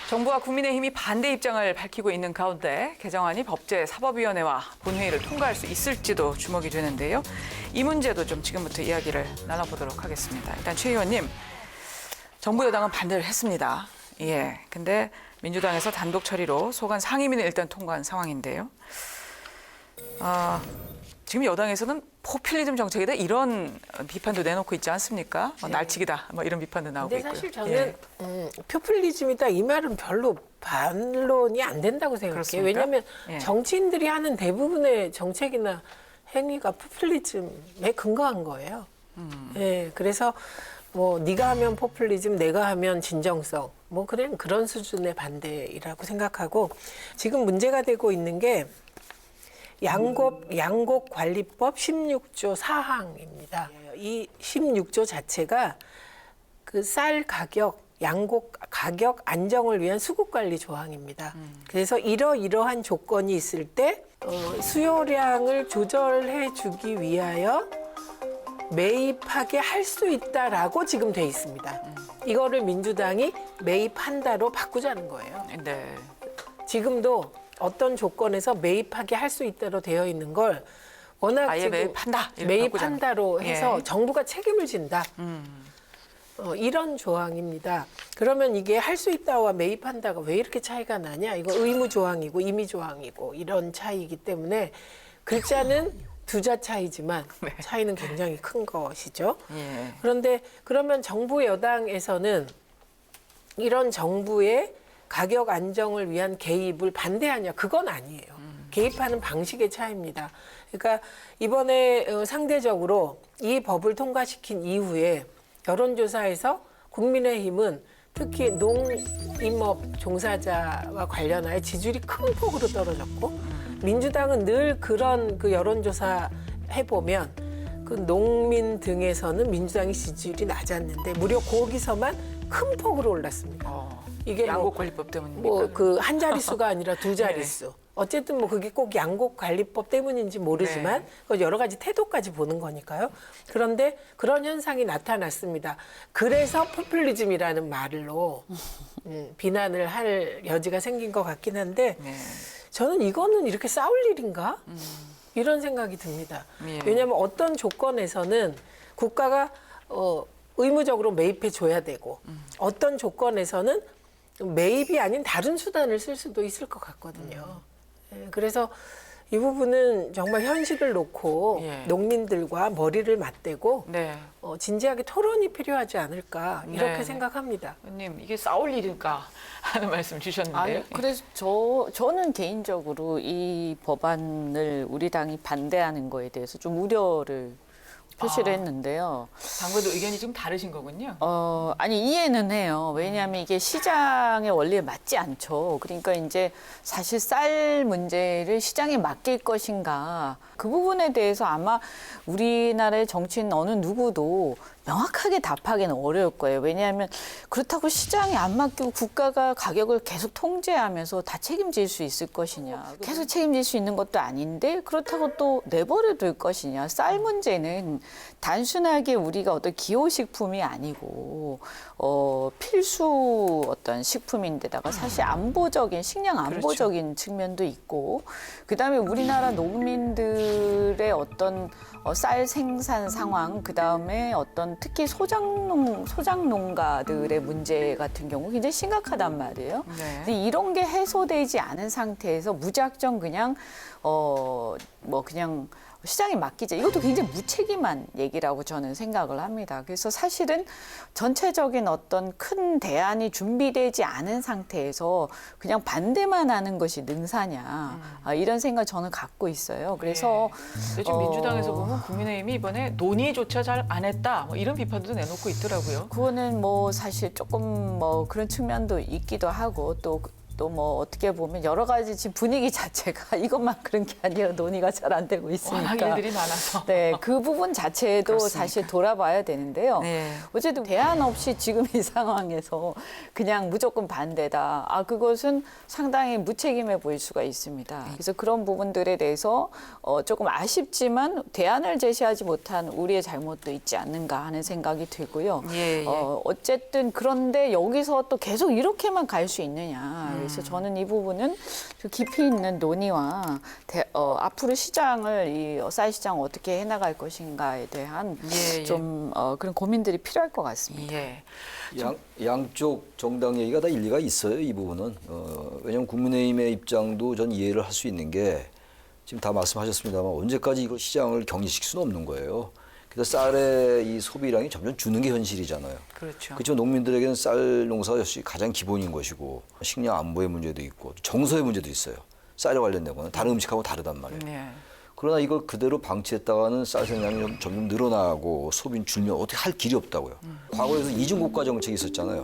정부와 국민의힘이 반대 입장을 밝히고 있는 가운데 개정안이 법제사법위원회와 본회의를 통과할 수 있을지도 주목이 되는데요. 이 문제도 좀 지금부터 이야기를 나눠보도록 하겠습니다. 일단 최 의원님, 정부 여당은 반대를 했습니다. 예, 근데 민주당에서 단독 처리로 소관 상임위는 일단 통과한 상황인데요. 지금 여당에서는 포퓰리즘 정책이다 이런 비판도 내놓고 있지 않습니까? 날치기다 뭐 이런 비판도 나오고 근데 있고요. 사실 저는 포퓰리즘이다 이 말은 별로 반론이 안 된다고 생각해요. 그렇습니까? 왜냐하면 예. 정치인들이 하는 대부분의 정책이나 행위가 포퓰리즘에 근거한 거예요. 예, 그래서 뭐 네가 하면 포퓰리즘, 내가 하면 진정성, 뭐 그냥 그런 수준의 반대이라고 생각하고 지금 문제가 되고 있는 게 양곡관리법 16조 4항입니다. 이 16조 자체가 그 쌀 가격, 양곡 가격 안정을 위한 수급관리 조항입니다. 그래서 이러이러한 조건이 있을 때 수요량을 조절해 주기 위하여 매입하게 할 수 있다라고 지금 돼 있습니다. 이거를 민주당이 매입한다로 바꾸자는 거예요. 네. 지금도 어떤 조건에서 매입하게 할 수 있다로 되어 있는 걸 워낙 아예 지금 매입한다. 이렇게 매입한다로 바꾸자는. 해서 예. 정부가 책임을 진다. 이런 조항입니다. 그러면 이게 할 수 있다와 매입한다가 왜 이렇게 차이가 나냐? 이거 의무 조항이고 임의 조항이고 이런 차이이기 때문에 글자는 두자 차이지만 네. 차이는 굉장히 큰 것이죠. 예. 그런데 그러면 정부 여당에서는 이런 정부의 가격 안정을 위한 개입을 반대하냐? 그건 아니에요. 개입하는 방식의 차이입니다. 그러니까 이번에 상대적으로 이 법을 통과시킨 이후에 여론조사에서 국민의힘은 특히 농임업 종사자와 관련하여 지지율이 큰 폭으로 떨어졌고 민주당은 늘 그런 그 여론조사 해보면 그 농민 등에서는 민주당의 지지율이 낮았는데 무려 거기서만 큰 폭으로 올랐습니다. 이게 양곡관리법 때문입니까? 뭐 그 한 자릿수가 아니라 두 자릿수. 어쨌든 뭐 그게 꼭 양곡관리법 때문인지 모르지만 네. 그 여러 가지 태도까지 보는 거니까요. 그런데 그런 현상이 나타났습니다. 그래서 포퓰리즘이라는 말로 비난을 할 여지가 생긴 것 같긴 한데 네. 저는 이거는 이렇게 싸울 일인가? 이런 생각이 듭니다. 예. 왜냐하면 어떤 조건에서는 국가가 의무적으로 매입해 줘야 되고 어떤 조건에서는 매입이 아닌 다른 수단을 쓸 수도 있을 것 같거든요. 예, 그래서 이 부분은 정말 현실을 놓고 예. 농민들과 머리를 맞대고 네. 진지하게 토론이 필요하지 않을까 이렇게 네. 생각합니다. 의원님, 이게 싸울 일일까 하는 말씀 주셨는데요. 아니, 그래서 저는 개인적으로 이 법안을 우리 당이 반대하는 거에 대해서 좀 우려를 표시를 했는데요. 당과도 의견이 좀 다르신 거군요. 아니, 이해는 해요. 왜냐하면 이게 시장의 원리에 맞지 않죠. 그러니까 이제 사실 쌀 문제를 시장에 맡길 것인가. 그 부분에 대해서 아마 우리나라의 정치인 어느 누구도 명확하게 답하기는 어려울 거예요. 왜냐하면 그렇다고 시장에 안 맡기고 국가가 가격을 계속 통제하면서 다 책임질 수 있을 것이냐. 계속 책임질 수 있는 것도 아닌데 그렇다고 또 내버려 둘 것이냐. 쌀 문제는 단순하게 우리가 어떤 기호식품이 아니고 필수 어떤 식품인데다가 사실 안보적인 식량 안보적인 측면도 있고 그다음에 우리나라 농민들의 어떤 쌀 생산 상황 그다음에 어떤 특히 소작농가들의 문제 같은 경우 굉장히 심각하단 말이에요. 네. 근데 이런 게 해소되지 않은 상태에서 무작정 그냥 그냥 시장에 맡기자. 이것도 굉장히 무책임한 얘기라고 저는 생각을 합니다. 그래서 사실은 전체적인 어떤 큰 대안이 준비되지 않은 상태에서 그냥 반대만 하는 것이 능사냐. 이런 생각 저는 갖고 있어요. 그래서 근데 지금 민주당에서 보면 국민의힘이 이번에 논의조차 잘 안 했다. 뭐 이런 비판도 내놓고 있더라고요. 그거는 뭐 사실 조금 뭐 그런 측면도 있기도 하고 또 뭐 어떻게 보면 여러 가지 지금 분위기 자체가 이것만 그런 게 아니라 논의가 잘 안 되고 있으니까. 워낙 일들이 많아서. 네, 그 부분 자체도 그렇습니까? 사실 돌아봐야 되는데요. 네. 어쨌든 대안 없이 지금 이 상황에서 그냥 무조건 반대다. 그것은 상당히 무책임해 보일 수가 있습니다. 그래서 그런 부분들에 대해서 조금 아쉽지만 대안을 제시하지 못한 우리의 잘못도 있지 않는가 하는 생각이 들고요. 예, 예. 어쨌든 그런데 여기서 또 계속 이렇게만 갈 수 있느냐. 그래서 저는 이 부분은 좀 깊이 있는 논의와 앞으로 시장을 이 쌀 시장 어떻게 해나갈 것인가에 대한 예, 예. 좀 그런 고민들이 필요할 것 같습니다. 예. 양쪽 정당 얘기가 다 일리가 있어요. 이 부분은. 왜냐하면 국민의힘의 입장도 전 이해를 할 수 있는 게 지금 다 말씀하셨습니다만 언제까지 이거 시장을 격리시킬 수는 없는 거예요. 그래서 쌀의 이 소비량이 점점 주는 게 현실이잖아요. 그렇죠. 그렇지만 농민들에게는 쌀 농사가 역시 가장 기본인 것이고 식량 안보의 문제도 있고 정서의 문제도 있어요. 쌀에 관련된 거는 다른 음식하고 다르단 말이에요. 네. 그러나 이걸 그대로 방치했다가는 쌀 생산량이 점점 늘어나고 소비는 줄면 어떻게 할 길이 없다고요. 과거에서 이중고가 정책이 있었잖아요.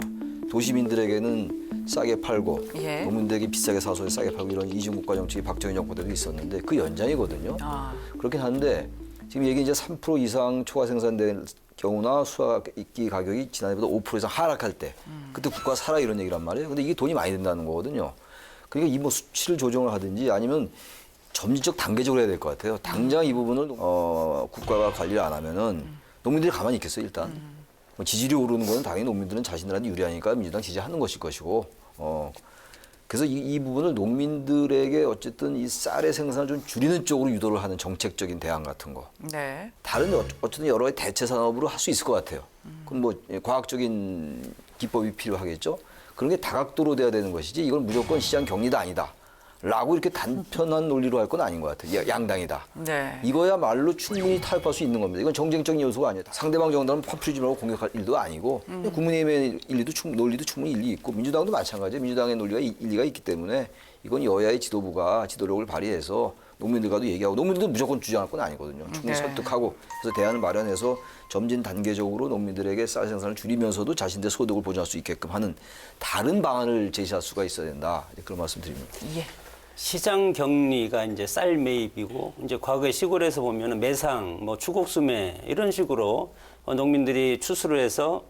도시민들에게는 싸게 팔고 예. 농민들에게 비싸게 사서 싸게 팔고 이런 이중고가 정책이 박정희 정부 때도 있었는데 그 연장이거든요. 그렇긴 한데 지금 얘기 이제 3% 이상 초과 생산된 경우나 수확기 가격이 지난해보다 5% 이상 하락할 때 그때 국가 사라 이런 얘기란 말이에요. 근데 이게 돈이 많이 든다는 거거든요. 그러니까 이 뭐 수치를 조정을 하든지 아니면 점진적 단계적으로 해야 될 것 같아요. 당장 이 부분을 국가가 관리를 안 하면은 농민들이 가만히 있겠어요, 일단. 뭐 지지율이 오르는 거는 당연히 농민들은 자신들한테 유리하니까 민주당 지지하는 것일 것이고. 그래서 이 부분을 농민들에게 어쨌든 이 쌀의 생산을 좀 줄이는 쪽으로 유도를 하는 정책적인 대안 같은 거. 네. 다른 어쨌든 여러 가지 대체 산업으로 할 수 있을 것 같아요. 그럼 뭐 과학적인 기법이 필요하겠죠. 그런 게 다각도로 돼야 되는 것이지 이건 무조건 시장 격리다 아니다. 라고 이렇게 단편한 논리로 할 건 아닌 것 같아요. 양당이다. 네. 이거야말로 충분히 타협할 수 있는 겁니다. 이건 정쟁적인 요소가 아니에요. 상대방 정당은 퍼프리지 말고 공격할 일도 아니고 국민의힘의 논리도 충분히 일리 있고 민주당도 마찬가지예요. 민주당의 논리가 일리가 있기 때문에 이건 여야의 지도부가 지도력을 발휘해서 농민들과도 얘기하고 농민들도 무조건 주장할 건 아니거든요. 충분히 네. 설득하고 그래서 대안을 마련해서 점진 단계적으로 농민들에게 쌀 생산을 줄이면서도 자신들의 소득을 보장할 수 있게끔 하는 다른 방안을 제시할 수가 있어야 된다. 그런 말씀드립니다. 예. 시장 격리가 이제 쌀 매입이고 이제 과거에 시골에서 보면은 매상, 뭐 추곡수매 이런 식으로 농민들이 추수를 해서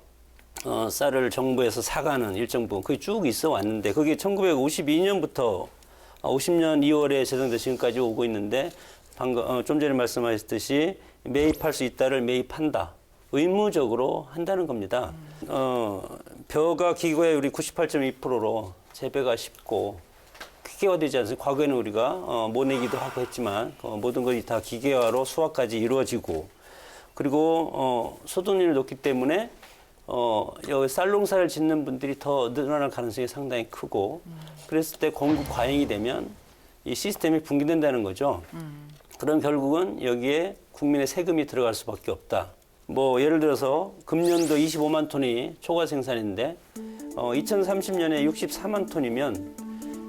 쌀을 정부에서 사가는 일정 부분 그게 쭉 있어 왔는데 그게 1952년부터 50년 2월에 제정돼 지금까지 오고 있는데 방금 좀 전에 말씀하셨듯이 매입할 수 있다를 매입한다. 의무적으로 한다는 겁니다. 벼가 기거의 98.2%로 재배가 쉽고 기계화되지 않습니까? 과거에는 우리가 모내기도 하고 했지만 모든 것이 다 기계화로 수확까지 이루어지고 그리고 소득률이 높기 때문에 여기 쌀농사를 짓는 분들이 더 늘어날 가능성이 상당히 크고 그랬을 때 공급 과잉이 되면 이 시스템이 붕괴된다는 거죠. 그럼 결국은 여기에 국민의 세금이 들어갈 수밖에 없다. 뭐 예를 들어서 금년도 25만 톤이 초과 생산인데 2030년에 64만 톤이면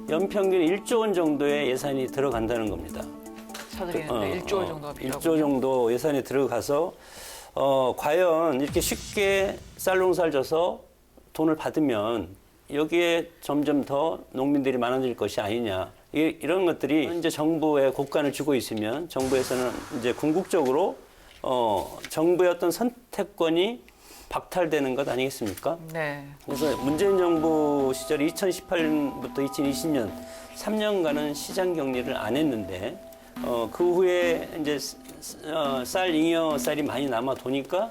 연평균 1조 원 정도의 예산이 들어간다는 겁니다. 사들이는데 1조 원 정도가 필요하고. 1조 정도 예산이 들어가서 과연 이렇게 쉽게 쌀농사를 져서 돈을 받으면 여기에 점점 더 농민들이 많아질 것이 아니냐. 이런 것들이 이제 정부에 곡간을 쥐고 있으면 정부에서는 이제 궁극적으로 정부의 어떤 선택권이 박탈되는 것 아니겠습니까? 네. 그래서 문재인 정부 시절 2018년부터 2020년 3년간은 시장 격리를 안 했는데 그 후에 이제 쌀 잉여 쌀이 많이 남아 도니까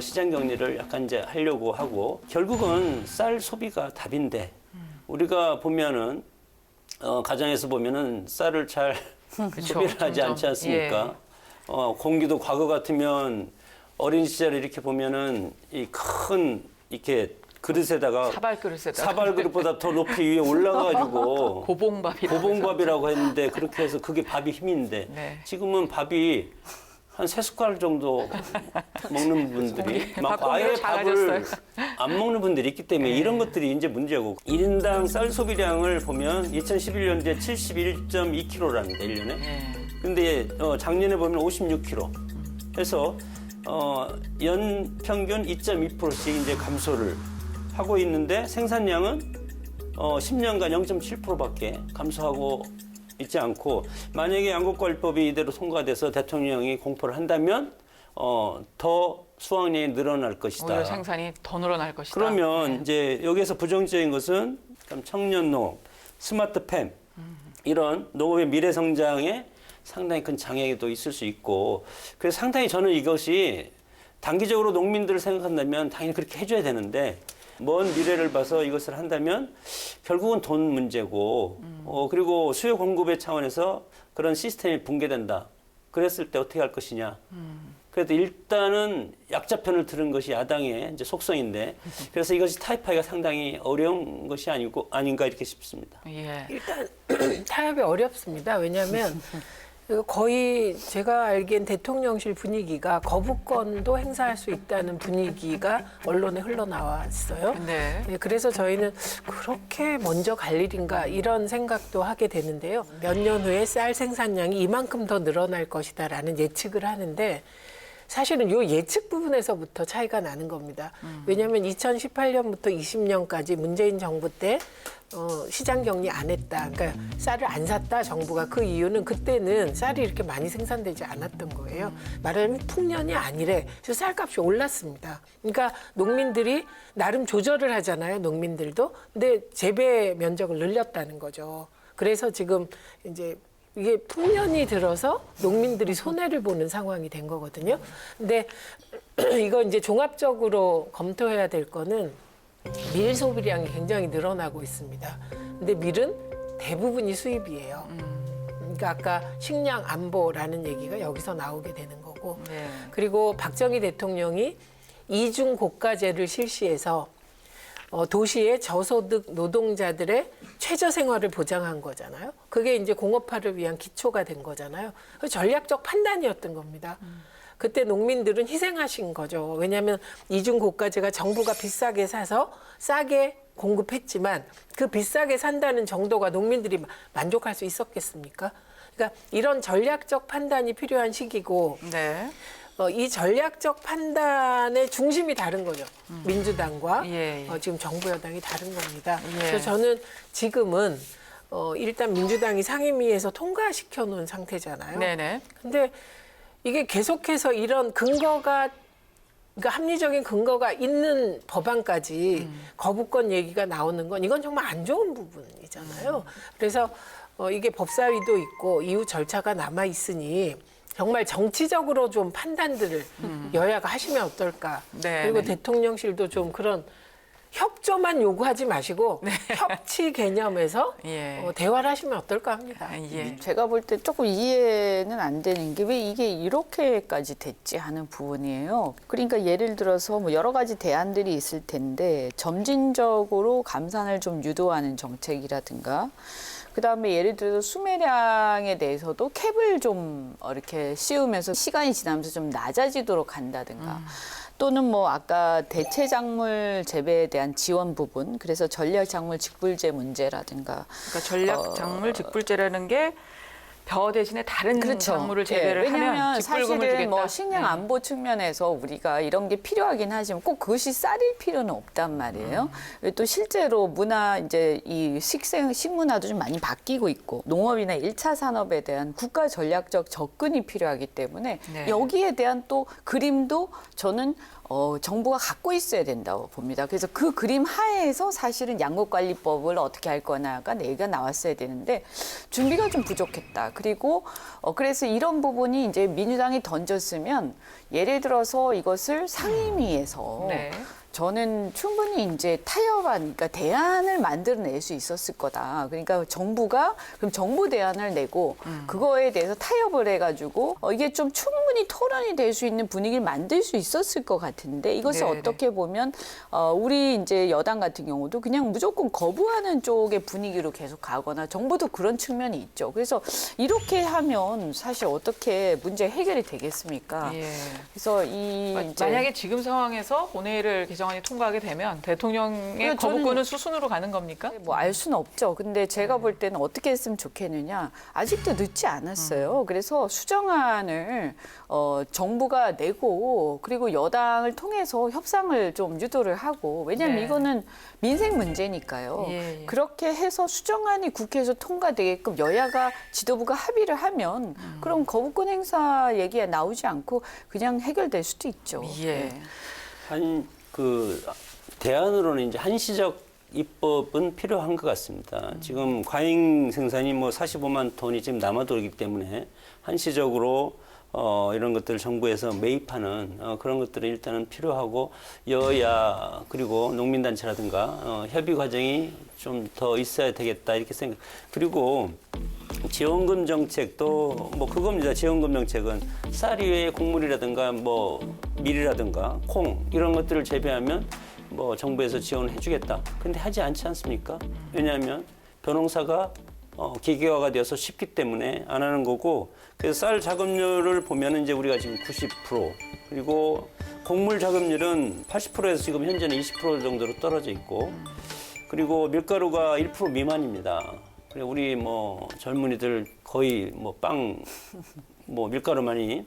시장 격리를 약간 이제 하려고 하고 결국은 쌀 소비가 답인데 우리가 보면은 가정에서 보면은 쌀을 잘 그쵸, 소비를 하지 점점. 않지 않습니까? 공기도 과거 같으면 어린 시절에 이렇게 보면은 이 큰 이렇게 그릇에다가 사발그릇보다 더 높이 위에 올라가지고 고봉밥이라고 했는데 그렇게 해서 그게 밥이 힘인데 네. 지금은 밥이 한 3숟갈 정도 먹는 분들이 막 아예 밥을 안 먹는 분들이 있기 때문에 이런 것들이 이제 문제고 1인당 쌀 소비량을 보면 2011년도에 71.2kg랍니다, 1년에. 근데 작년에 보면 56kg. 해서 연 평균 2.2%씩 이제 감소를 하고 있는데 생산량은 10년간 0.7%밖에 감소하고 있지 않고 만약에 양곡관리법이 이대로 통과가 돼서 대통령이 공포를 한다면 더 수확량이 늘어날 것이다. 오히려 생산이 더 늘어날 것이다. 그러면 이제 여기에서 부정적인 것은 청년 농업, 스마트팜 이런 농업의 미래 성장에 상당히 큰 장애도 있을 수 있고 그래서 상당히 저는 이것이 단기적으로 농민들을 생각한다면 당연히 그렇게 해줘야 되는데 먼 미래를 봐서 이것을 한다면 결국은 돈 문제고 그리고 수요 공급의 차원에서 그런 시스템이 붕괴된다. 그랬을 때 어떻게 할 것이냐. 그래도 일단은 약자 편을 들은 것이 야당의 이제 속성인데 그래서 이것이 타협하기가 상당히 어려운 것이 아닌가 이렇게 싶습니다. 예. 일단 타협이 어렵습니다. 왜냐하면 거의 제가 알기엔 대통령실 분위기가 거부권도 행사할 수 있다는 분위기가 언론에 흘러나왔어요. 네. 네, 그래서 저희는 그렇게 먼저 갈 일인가 이런 생각도 하게 되는데요. 몇 년 후에 쌀 생산량이 이만큼 더 늘어날 것이다라는 예측을 하는데 사실은 이 예측 부분에서부터 차이가 나는 겁니다. 왜냐하면 2018년부터 20년까지 문재인 정부 때 시장 격리 안 했다. 그러니까 쌀을 안 샀다 정부가. 그 이유는 그때는 쌀이 이렇게 많이 생산되지 않았던 거예요. 말하자면 풍년이 아니래. 그래서 쌀값이 올랐습니다. 그러니까 농민들이 나름 조절을 하잖아요. 농민들도. 근데 재배 면적을 늘렸다는 거죠. 그래서 지금 이제 이게 풍년이 들어서 농민들이 손해를 보는 상황이 된 거거든요. 근데 이거 이제 종합적으로 검토해야 될 거는 밀 소비량이 굉장히 늘어나고 있습니다. 근데 밀은 대부분이 수입이에요. 그러니까 아까 식량 안보라는 얘기가 여기서 나오게 되는 거고. 네. 그리고 박정희 대통령이 이중 고가제를 실시해서 도시의 저소득 노동자들의 최저 생활을 보장한 거잖아요. 그게 이제 공업화를 위한 기초가 된 거잖아요. 그 전략적 판단이었던 겁니다. 그때 농민들은 희생하신 거죠. 왜냐하면 이중 고가제가 정부가 비싸게 사서 싸게 공급했지만 그 비싸게 산다는 정도가 농민들이 만족할 수 있었겠습니까? 그러니까 이런 전략적 판단이 필요한 시기고 네. 이 전략적 판단의 중심이 다른 거죠. 민주당과 지금 정부 여당이 다른 겁니다. 그래서 저는 지금은 일단 민주당이 상임위에서 통과시켜 놓은 상태잖아요. 네네. 근데 이게 계속해서 이런 그러니까 합리적인 근거가 있는 법안까지 거부권 얘기가 나오는 건 이건 정말 안 좋은 부분이잖아요. 그래서 이게 법사위도 있고 이후 절차가 남아 있으니 정말 정치적으로 좀 판단들을 여야가 하시면 어떨까. 네, 그리고 네. 대통령실도 좀 그런 협조만 요구하지 마시고 협치 개념에서 대화를 하시면 어떨까 합니다. 예. 제가 볼 때 조금 이해는 안 되는 게 왜 이게 이렇게까지 됐지 하는 부분이에요. 그러니까 예를 들어서 뭐 여러 가지 대안들이 있을 텐데 점진적으로 감산을 좀 유도하는 정책이라든가 그다음에 예를 들어서 수매량에 대해서도 캡을 좀 이렇게 씌우면서 시간이 지나면서 좀 낮아지도록 한다든가 또는 뭐 아까 대체 작물 재배에 대한 지원 부분 그래서 전략 작물 직불제 문제라든가 그러니까 전략 작물 직불제라는 게 벼 대신에 다른 그렇죠. 작물을 재배를 예, 왜냐하면 하면 직불금을 사실은 주겠다. 뭐 식량 네. 안보 측면에서 우리가 이런 게 필요하긴 하지만 꼭 그것이 쌀일 필요는 없단 말이에요. 또 실제로 문화 이제 이 식문화도 좀 많이 바뀌고 있고 농업이나 1차 산업에 대한 국가 전략적 접근이 필요하기 때문에 네. 여기에 대한 또 그림도 저는 정부가 갖고 있어야 된다고 봅니다. 그래서 그 그림 하에서 사실은 양곡관리법을 어떻게 할 거냐가 얘기가 나왔어야 되는데 준비가 좀 부족했다. 그리고 그래서 이런 부분이 이제 민주당이 던졌으면 예를 들어서 이것을 상임위에서 네. 저는 충분히 이제 타협안, 그러니까 대안을 만들어낼 수 있었을 거다. 그러니까 정부가 그럼 정부 대안을 내고 그거에 대해서 타협을 해가지고 이게 좀 충분히 토론이 될 수 있는 분위기를 만들 수 있었을 것 같은데 이것을 네네. 어떻게 보면 우리 이제 여당 같은 경우도 그냥 무조건 거부하는 쪽의 분위기로 계속 가거나 정부도 그런 측면이 있죠. 그래서 이렇게 하면 사실 어떻게 문제 해결이 되겠습니까? 예. 그래서 이 이제 만약에 지금 상황에서 본회의를 개정안이 통과하게 되면 대통령의 그러니까 저는 거부권은 수순으로 가는 겁니까? 뭐 알 수는 없죠. 근데 제가 볼 때는 어떻게 했으면 좋겠느냐. 아직도 늦지 않았어요. 그래서 수정안을 정부가 내고 그리고 여당을 통해서 협상을 좀 유도를 하고 왜냐하면 네. 이거는 민생 문제니까요. 예, 예. 그렇게 해서 수정안이 국회에서 통과되게끔 여야가 지도부가 합의를 하면 그럼 거부권 행사 얘기가 나오지 않고 그냥 해결될 수도 있죠. 예. 네. 대안으로는 이제 한시적 입법은 필요한 것 같습니다. 지금 과잉 생산이 뭐 45만 톤이 지금 남아돌기 때문에 한시적으로 이런 것들을 정부에서 매입하는 그런 것들은 일단은 필요하고 여야 그리고 농민단체라든가 협의 과정이 좀 더 있어야 되겠다 이렇게 생각. 그리고 지원금 정책도 뭐 그겁니다. 지원금 정책은 쌀 이외에 곡물이라든가 뭐 밀이라든가 콩 이런 것들을 재배하면 뭐 정부에서 지원을 해주겠다. 근데 하지 않지 않습니까? 왜냐하면 벼농사가 기계화가 되어서 쉽기 때문에 안 하는 거고 그래서 쌀 자급률을 보면은 이제 우리가 지금 90% 그리고 곡물 자급률은 80%에서 지금 현재는 20% 정도로 떨어져 있고 그리고 밀가루가 1% 미만입니다. 그리고 우리 뭐 젊은이들 거의 뭐 빵, 뭐 밀가루만이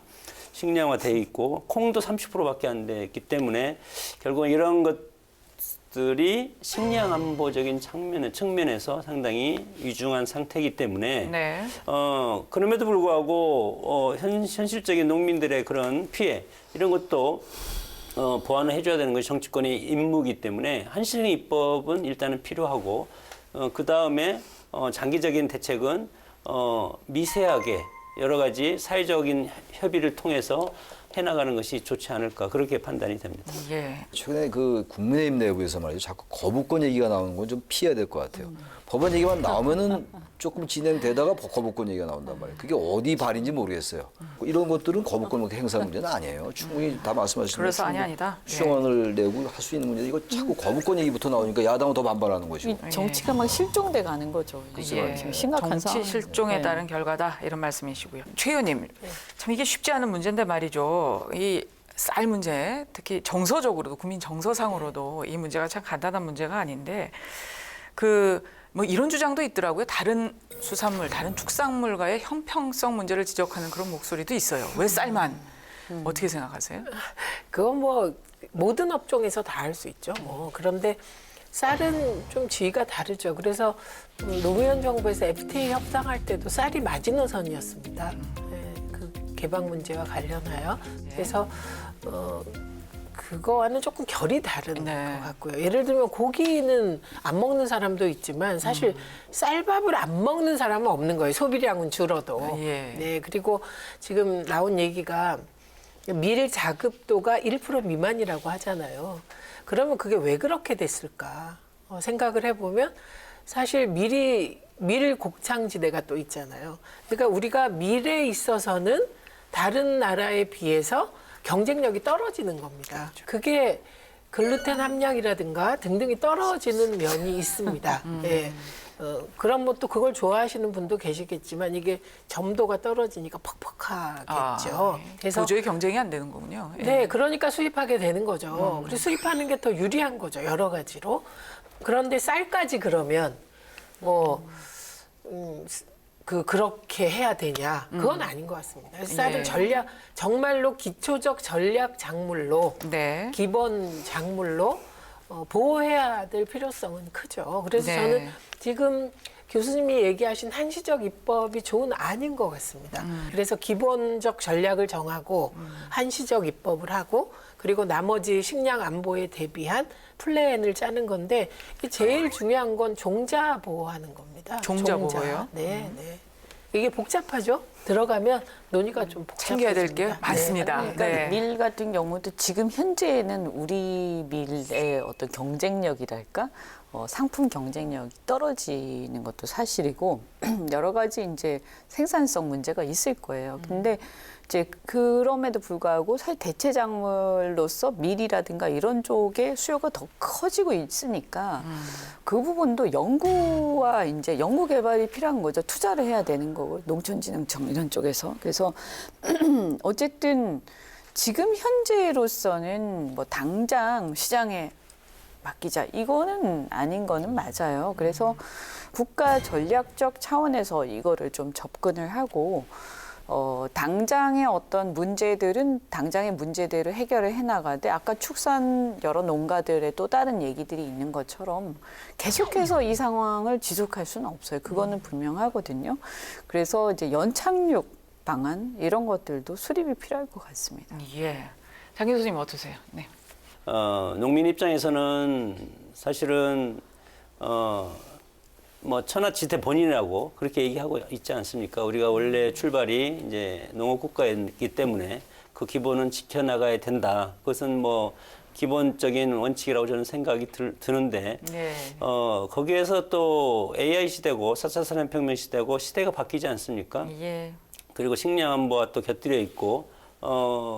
식량화돼 있고 콩도 30%밖에 안 됐기 때문에 결국 이런 것들이 식량 안보적인 측면에서 상당히 위중한 상태이기 때문에 네. 그럼에도 불구하고 현실적인 농민들의 그런 피해 이런 것도 보완을 해줘야 되는 것이 정치권의 임무이기 때문에 한시적 입법은 일단은 필요하고 그 다음에 장기적인 대책은 미세하게 여러 가지 사회적인 협의를 통해서 해나가는 것이 좋지 않을까 그렇게 판단이 됩니다. 예. 최근에 그 국민의힘 내부에서 말이죠. 자꾸 거부권 얘기가 나오는 건 좀 피해야 될 것 같아요. 법안 얘기만 나오면은 조금 진행되다가 거부권 얘기가 나온단 말이에요. 그게 어디 발인지 모르겠어요. 이런 것들은 거부권 행사 문제는 아니에요. 충분히 다 말씀하신 그래서 대로 아니다. 예. 수정안을 내고 할 수 있는 문제. 이거 자꾸 거부권 얘기부터 나오니까 야당은 더 반발하는 것이고. 이 정치가 막 실종돼 가는 거죠. 예. 지금 심각한 정치 상황. 실종에 따른 결과다 이런 말씀이시고요. 최 의원님, 참 이게 쉽지 않은 문제인데 말이죠. 이 쌀 문제, 특히 정서적으로도 국민 정서상으로도 이 문제가 참 간단한 문제가 아닌데 뭐 이런 주장도 있더라고요. 다른 수산물, 다른 축산물과의 형평성 문제를 지적하는 그런 목소리도 있어요. 왜 쌀만? 어떻게 생각하세요? 그건 뭐 모든 업종에서 다 할 수 있죠. 그런데 쌀은 좀 지위가 다르죠. 그래서 노무현 정부에서 FTA 협상할 때도 쌀이 마지노선이었습니다. 네, 그 개방 문제와 관련하여. 그래서 그거와는 조금 결이 다른 네. 것 같고요. 예를 들면 고기는 안 먹는 사람도 있지만 사실 쌀밥을 안 먹는 사람은 없는 거예요. 소비량은 줄어도. 예. 네, 그리고 지금 나온 얘기가 밀 자급도가 1% 미만이라고 하잖아요. 그러면 그게 왜 그렇게 됐을까 생각을 해보면 사실 밀 곡창지대가 또 있잖아요. 그러니까 우리가 밀에 있어서는 다른 나라에 비해서 경쟁력이 떨어지는 겁니다. 그게 글루텐 함량이라든가 등등이 떨어지는 면이 있습니다. 예. 그럼 뭐 또 그걸 좋아하시는 분도 계시겠지만 이게 점도가 떨어지니까 퍽퍽하겠죠. 그래서 도저히 경쟁이 안 되는 거군요. 예. 네, 그러니까 수입하게 되는 거죠. 그리고 수입하는 게 더 유리한 거죠, 여러 가지로. 그런데 쌀까지 그러면 그렇게 해야 되냐? 그건 아닌 것 같습니다. 쌀은 예. 정말로 기초적 전략 작물로 네. 기본 작물로 보호해야 될 필요성은 크죠. 그래서 네. 저는 지금 교수님이 얘기하신 한시적 입법이 좋은 아닌 것 같습니다. 그래서 기본적 전략을 정하고 한시적 입법을 하고 그리고 나머지 식량 안보에 대비한 플랜을 짜는 건데 제일 중요한 건 종자 보호하는 겁니다. 종자 보호요? 네, 네. 이게 복잡하죠? 들어가면 논의가 좀 복잡해집니다. 챙겨야 될 게 많습니다. 그러니까 네. 밀 같은 경우도 지금 현재는 우리 밀의 어떤 경쟁력이랄까 상품 경쟁력이 떨어지는 것도 사실이고 여러 가지 이제 생산성 문제가 있을 거예요. 근데 이제 그럼에도 불구하고 사실 대체 작물로서 밀이라든가 이런 쪽에 수요가 더 커지고 있으니까 그 부분도 연구와 이제 연구 개발이 필요한 거죠. 투자를 해야 되는 거고 농촌진흥청 이런 쪽에서 그래서 어쨌든 지금 현재로서는 뭐 당장 시장에 맡기자 이거는 아닌 거는 맞아요. 그래서 국가 전략적 차원에서 이거를 좀 접근을 하고 당장의 어떤 문제들은 당장의 문제들을 해결을 해나가되 아까 축산 여러 농가들의 또 다른 얘기들이 있는 것처럼 계속해서 이 상황을 지속할 수는 없어요. 그거는 분명하거든요. 그래서 이제 연착륙 방안 이런 것들도 수립이 필요할 것 같습니다. 예. 장 교수님 어떠세요? 네. 농민 입장에서는 사실은 뭐 천하지대 본인이라고 그렇게 얘기하고 있지 않습니까? 우리가 원래 출발이 이제 농업 국가이기 때문에 그 기본은 지켜나가야 된다. 그것은 뭐 기본적인 원칙이라고 저는 생각이 드는데 네. 거기에서 또 AI 시대고 4차 산업혁명 시대고 시대가 바뀌지 않습니까? 예. 그리고 식량 안보와 또 곁들여 있고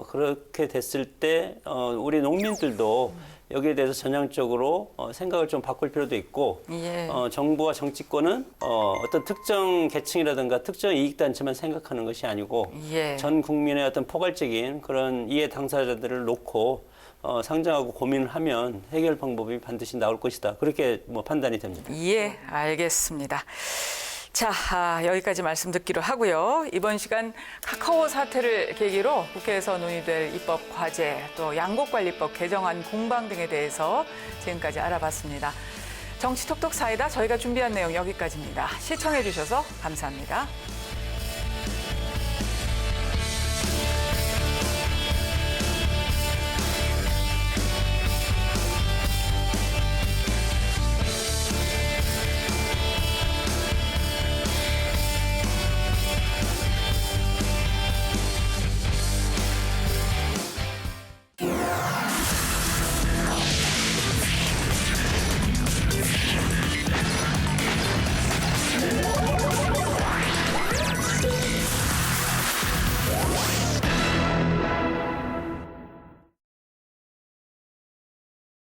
그렇게 됐을 때 우리 농민들도 여기에 대해서 전향적으로 생각을 좀 바꿀 필요도 있고 예. 정부와 정치권은 어떤 특정 계층이라든가 특정 이익단체만 생각하는 것이 아니고 예. 전 국민의 어떤 포괄적인 그런 이해 당사자들을 놓고 상정하고 고민을 하면 해결 방법이 반드시 나올 것이다. 그렇게 뭐 판단이 됩니다. 예, 알겠습니다. 자, 여기까지 말씀 듣기로 하고요. 이번 시간 카카오 사태를 계기로 국회에서 논의될 입법 과제, 또 양곡관리법 개정안 공방 등에 대해서 지금까지 알아봤습니다. 정치 톡톡 사이다 저희가 준비한 내용 여기까지입니다. 시청해 주셔서 감사합니다.